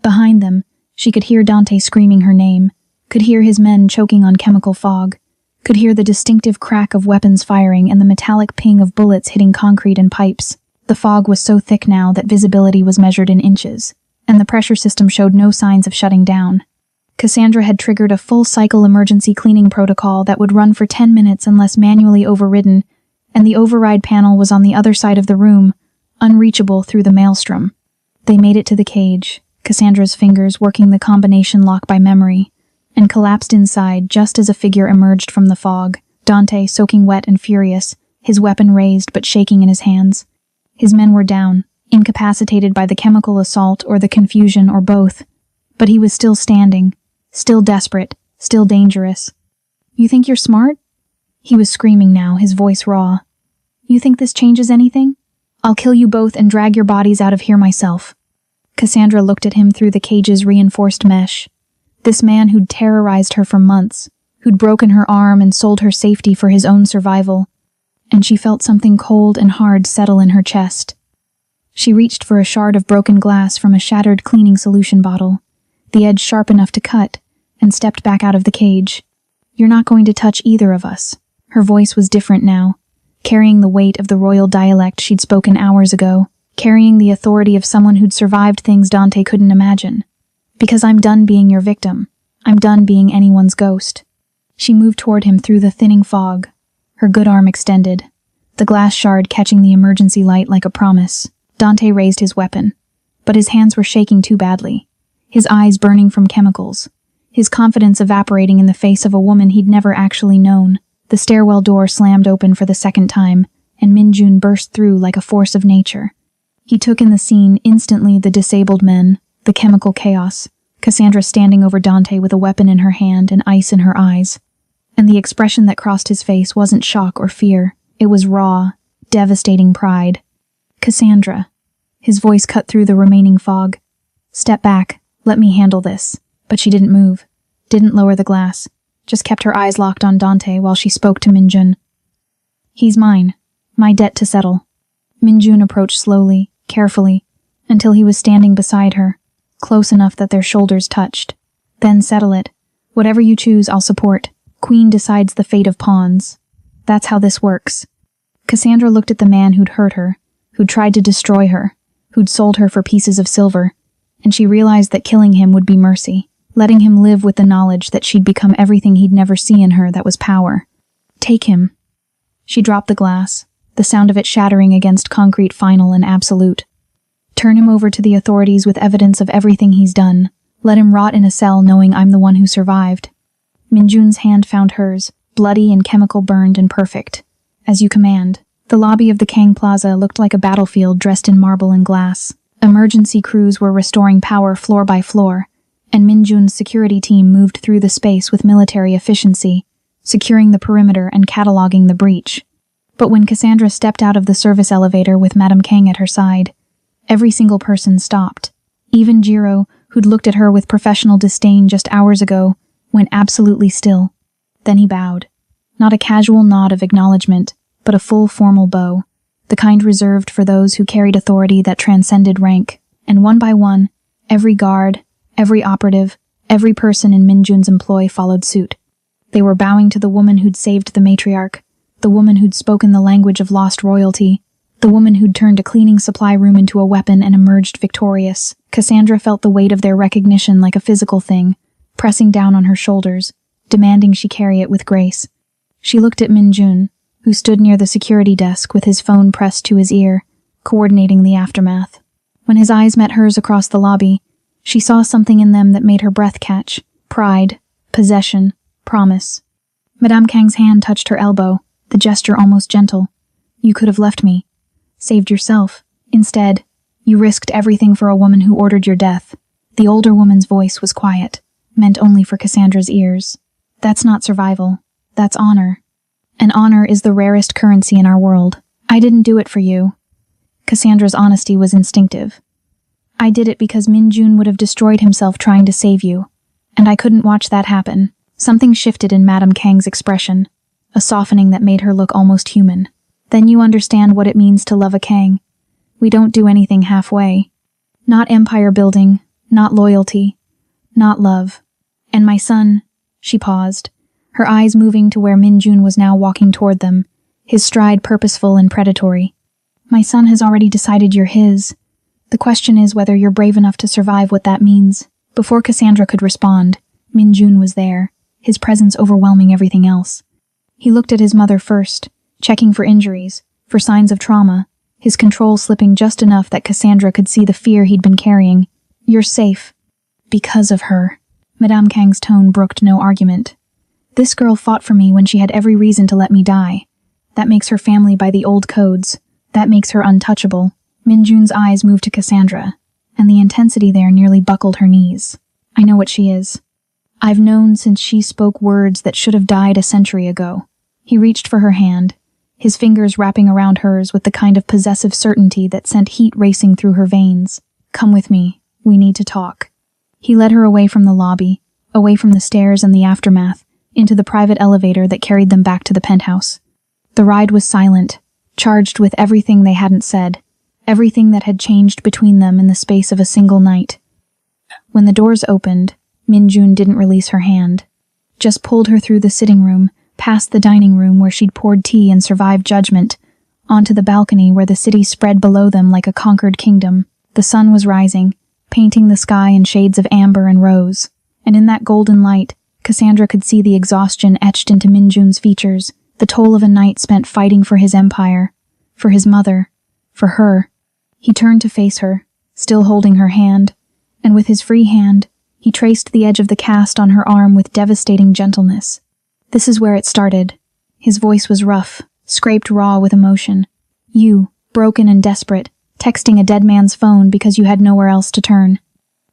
Behind them, she could hear Dante screaming her name, could hear his men choking on chemical fog, could hear the distinctive crack of weapons firing and the metallic ping of bullets hitting concrete and pipes. The fog was so thick now that visibility was measured in inches, and the pressure system showed no signs of shutting down. Cassandra had triggered a full-cycle emergency cleaning protocol that would run for 10 minutes unless manually overridden, and the override panel was on the other side of the room, unreachable through the maelstrom. They made it to the cage, Cassandra's fingers working the combination lock by memory, and collapsed inside just as a figure emerged from the fog, Dante soaking wet and furious, his weapon raised but shaking in his hands. His men were down, incapacitated by the chemical assault or the confusion or both, but he was still standing, still desperate, still dangerous. "You think you're smart?" He was screaming now, his voice raw. "You think this changes anything? I'll kill you both and drag your bodies out of here myself." Cassandra looked at him through the cage's reinforced mesh. This man who'd terrorized her for months, who'd broken her arm and sold her safety for his own survival. and she felt something cold and hard settle in her chest. She reached for a shard of broken glass from a shattered cleaning solution bottle, the edge sharp enough to cut, and stepped back out of the cage. "You're not going to touch either of us." Her voice was different now, carrying the weight of the royal dialect she'd spoken hours ago, carrying the authority of someone who'd survived things Dante couldn't imagine. "Because I'm done being your victim. I'm done being anyone's ghost." She moved toward him through the thinning fog, her good arm extended, the glass shard catching the emergency light like a promise. Dante raised his weapon, but his hands were shaking too badly, his eyes burning from chemicals, his confidence evaporating in the face of a woman he'd never actually known. The stairwell door slammed open for the second time, and Minjun burst through like a force of nature. He took in the scene instantly: the disabled men, the chemical chaos, Cassandra standing over Dante with a weapon in her hand and ice in her eyes. And the expression that crossed his face wasn't shock or fear, it was raw, devastating pride. "Cassandra." His voice cut through the remaining fog. "Step back, let me handle this." But she didn't move, didn't lower the glass, just kept her eyes locked on Dante while she spoke to Minjun. "He's mine, my debt to settle." Minjun approached slowly, carefully, until he was standing beside her, close enough that their shoulders touched. "Then settle it. Whatever you choose, I'll support. Queen decides the fate of pawns. That's how this works." Cassandra looked at the man who'd hurt her, who'd tried to destroy her, who'd sold her for pieces of silver, and she realized that killing him would be mercy, letting him live with the knowledge that she'd become everything he'd never seen in her that was power. "Take him." She dropped the glass, the sound of it shattering against concrete final and absolute. "Turn him over to the authorities with evidence of everything he's done. Let him rot in a cell knowing I'm the one who survived." Minjun's hand found hers, bloody and chemical burned and perfect. "As you command." The lobby of the Kang Plaza looked like a battlefield dressed in marble and glass. Emergency crews were restoring power floor by floor, and Minjun's security team moved through the space with military efficiency, securing the perimeter and cataloging the breach. But when Cassandra stepped out of the service elevator with Madame Kang at her side, every single person stopped. Even Jiro, who'd looked at her with professional disdain just hours ago, went absolutely still. Then he bowed. Not a casual nod of acknowledgement, but a full formal bow, the kind reserved for those who carried authority that transcended rank. And one by one, every guard, every operative, every person in Minjun's employ followed suit. They were bowing to the woman who'd saved the matriarch, the woman who'd spoken the language of lost royalty, the woman who'd turned a cleaning supply room into a weapon and emerged victorious. Cassandra felt the weight of their recognition like a physical thing, pressing down on her shoulders, demanding she carry it with grace. She looked at Minjun, who stood near the security desk with his phone pressed to his ear, coordinating the aftermath. When his eyes met hers across the lobby, she saw something in them that made her breath catch: pride, possession, promise. Madame Kang's hand touched her elbow, the gesture almost gentle. "You could have left me, saved yourself. Instead, you risked everything for a woman who ordered your death." The older woman's voice was quiet, meant only for Cassandra's ears. "That's not survival. That's honor. And honor is the rarest currency in our world. I didn't do it for you." Cassandra's honesty was instinctive. "I did it because Minjun would have destroyed himself trying to save you, and I couldn't watch that happen." Something shifted in Madame Kang's expression, a softening that made her look almost human. "Then you understand what it means to love a Kang. We don't do anything halfway. Not empire building, not loyalty, not love. And my son," she paused, her eyes moving to where Minjun was now walking toward them, his stride purposeful and predatory. "My son has already decided you're his. The question is whether you're brave enough to survive what that means." Before Cassandra could respond, Minjun was there, his presence overwhelming everything else. He looked at his mother first, checking for injuries, for signs of trauma, his control slipping just enough that Cassandra could see the fear he'd been carrying. "You're safe. Because of her." Madame Kang's tone brooked no argument. "This girl fought for me when she had every reason to let me die. That makes her family by the old codes. That makes her untouchable." Minjun's eyes moved to Cassandra, and the intensity there nearly buckled her knees. "I know what she is. I've known since she spoke words that should have died a century ago." He reached for her hand, his fingers wrapping around hers with the kind of possessive certainty that sent heat racing through her veins. "Come with me. We need to talk." He led her away from the lobby, away from the stairs and the aftermath, into the private elevator that carried them back to the penthouse. The ride was silent, charged with everything they hadn't said, everything that had changed between them in the space of a single night. When the doors opened, Minjun didn't release her hand, just pulled her through the sitting room, past the dining room where she'd poured tea and survived judgment, onto the balcony where the city spread below them like a conquered kingdom. The sun was rising, painting the sky in shades of amber and rose, and in that golden light, Cassandra could see the exhaustion etched into Minjun's features, the toll of a night spent fighting for his empire, for his mother, for her. He turned to face her, still holding her hand, and with his free hand, he traced the edge of the cast on her arm with devastating gentleness. This is where it started. His voice was rough, scraped raw with emotion. You, broken and desperate, texting a dead man's phone because you had nowhere else to turn.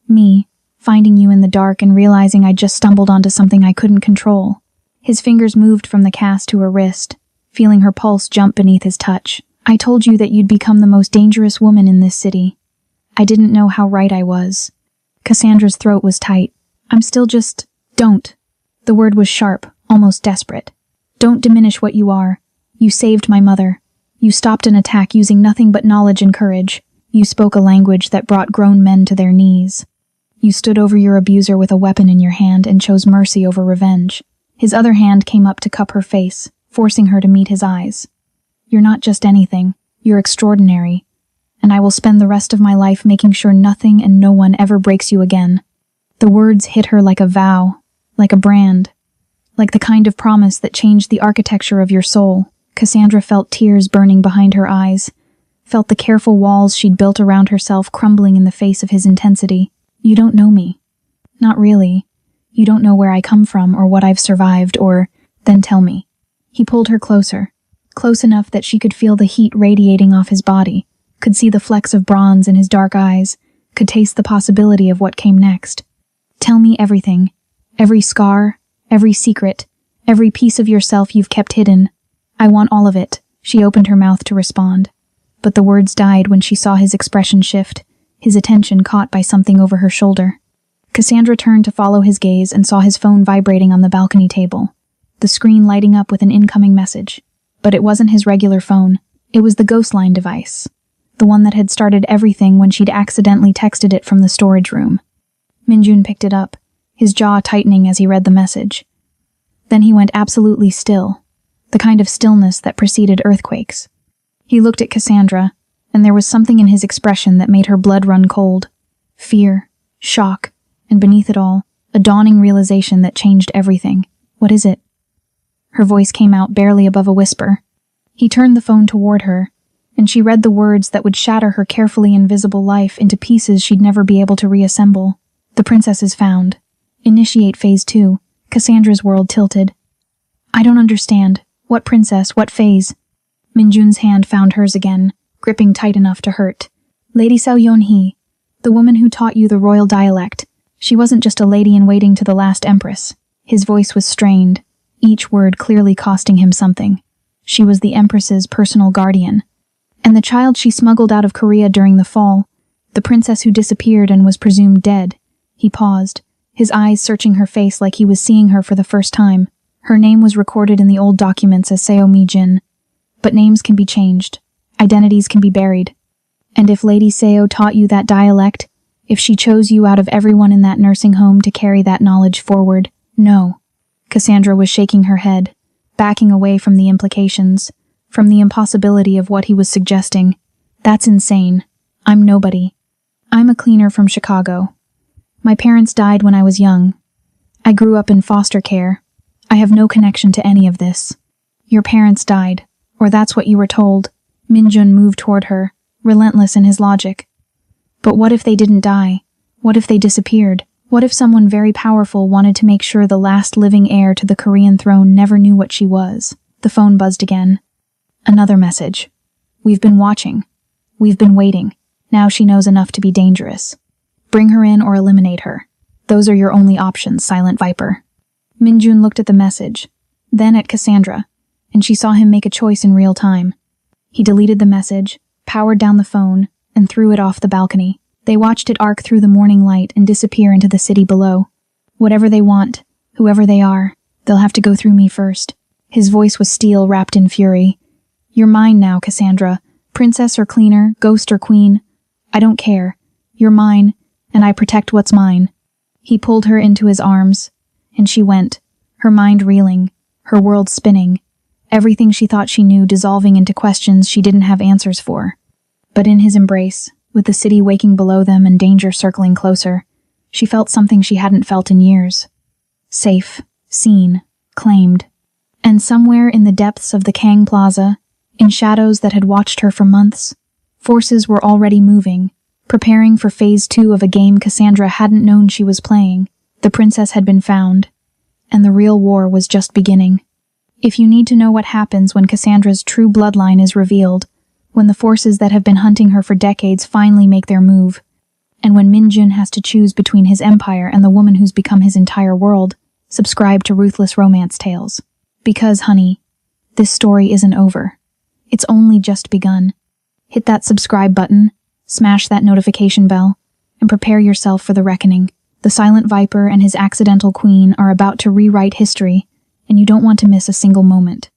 Me, finding you in the dark and realizing I'd just stumbled onto something I couldn't control. His fingers moved from the cast to her wrist, feeling her pulse jump beneath his touch. I told you that you'd become the most dangerous woman in this city. I didn't know how right I was. Cassandra's throat was tight. I'm still just... Don't. The word was sharp, almost desperate. Don't diminish what you are. You saved my mother. You stopped an attack using nothing but knowledge and courage. You spoke a language that brought grown men to their knees. You stood over your abuser with a weapon in your hand and chose mercy over revenge. His other hand came up to cup her face, forcing her to meet his eyes. You're not just anything. You're extraordinary. And I will spend the rest of my life making sure nothing and no one ever breaks you again. The words hit her like a vow, like a brand, like the kind of promise that changed the architecture of your soul. Cassandra felt tears burning behind her eyes, felt the careful walls she'd built around herself crumbling in the face of his intensity. You don't know me. Not really. You don't know where I come from or what I've survived or... Then tell me. He pulled her closer, close enough that she could feel the heat radiating off his body, could see the flecks of bronze in his dark eyes, could taste the possibility of what came next. Tell me everything. Every scar, every secret, every piece of yourself you've kept hidden. I want all of it. She opened her mouth to respond, but the words died when she saw his expression shift, his attention caught by something over her shoulder. Cassandra turned to follow his gaze and saw his phone vibrating on the balcony table, the screen lighting up with an incoming message. But it wasn't his regular phone. It was the ghost line device, the one that had started everything when she'd accidentally texted it from the storage room. Minjun picked it up, his jaw tightening as he read the message. Then he went absolutely still, the kind of stillness that preceded earthquakes. He looked at Cassandra, and there was something in his expression that made her blood run cold. Fear, shock, and beneath it all, a dawning realization that changed everything. What is it? Her voice came out barely above a whisper. He turned the phone toward her, and she read the words that would shatter her carefully invisible life into pieces she'd never be able to reassemble. The princess is found. Initiate phase 2. Cassandra's world tilted. I don't understand. What princess? What phase? Minjun's hand found hers again, gripping tight enough to hurt. Lady Seo Yeon-hee, the woman who taught you the royal dialect. She wasn't just a lady-in-waiting to the last empress. His voice was strained, each word clearly costing him something. She was the empress's personal guardian. And the child she smuggled out of Korea during the fall, the princess who disappeared and was presumed dead. He paused, his eyes searching her face like he was seeing her for the first time. Her name was recorded in the old documents as Seo Mi-jin. But names can be changed. Identities can be buried. And if Lady Seo taught you that dialect, if she chose you out of everyone in that nursing home to carry that knowledge forward, no. Cassandra was shaking her head, backing away from the implications, from the impossibility of what he was suggesting. That's insane. I'm nobody. I'm a cleaner from Chicago. My parents died when I was young. I grew up in foster care. I have no connection to any of this. Your parents died, or that's what you were told. Minjun moved toward her, relentless in his logic. But what if they didn't die? What if they disappeared? What if someone very powerful wanted to make sure the last living heir to the Korean throne never knew what she was? The phone buzzed again. Another message. We've been watching. We've been waiting. Now she knows enough to be dangerous. Bring her in or eliminate her. Those are your only options, Silent Viper. Minjun looked at the message, then at Cassandra, and she saw him make a choice in real time. He deleted the message, powered down the phone, and threw it off the balcony. They watched it arc through the morning light and disappear into the city below. Whatever they want, whoever they are, they'll have to go through me first. His voice was steel wrapped in fury. "You're mine now, Cassandra. Princess or cleaner, ghost or queen. I don't care. You're mine, and I protect what's mine." He pulled her into his arms, and she went, her mind reeling, her world spinning, everything she thought she knew dissolving into questions she didn't have answers for. But in his embrace, with the city waking below them and danger circling closer, she felt something she hadn't felt in years. Safe, seen, claimed. And somewhere in the depths of the Kang Plaza, in shadows that had watched her for months, forces were already moving, preparing for Phase 2 of a game Cassandra hadn't known she was playing. The princess had been found, and the real war was just beginning. If you need to know what happens when Cassandra's true bloodline is revealed, when the forces that have been hunting her for decades finally make their move, and when Min Jun has to choose between his empire and the woman who's become his entire world, subscribe to Ruthless Romance Tales. Because, honey, this story isn't over. It's only just begun. Hit that subscribe button, smash that notification bell, and prepare yourself for the reckoning. The Silent Viper and his accidental queen are about to rewrite history, and you don't want to miss a single moment.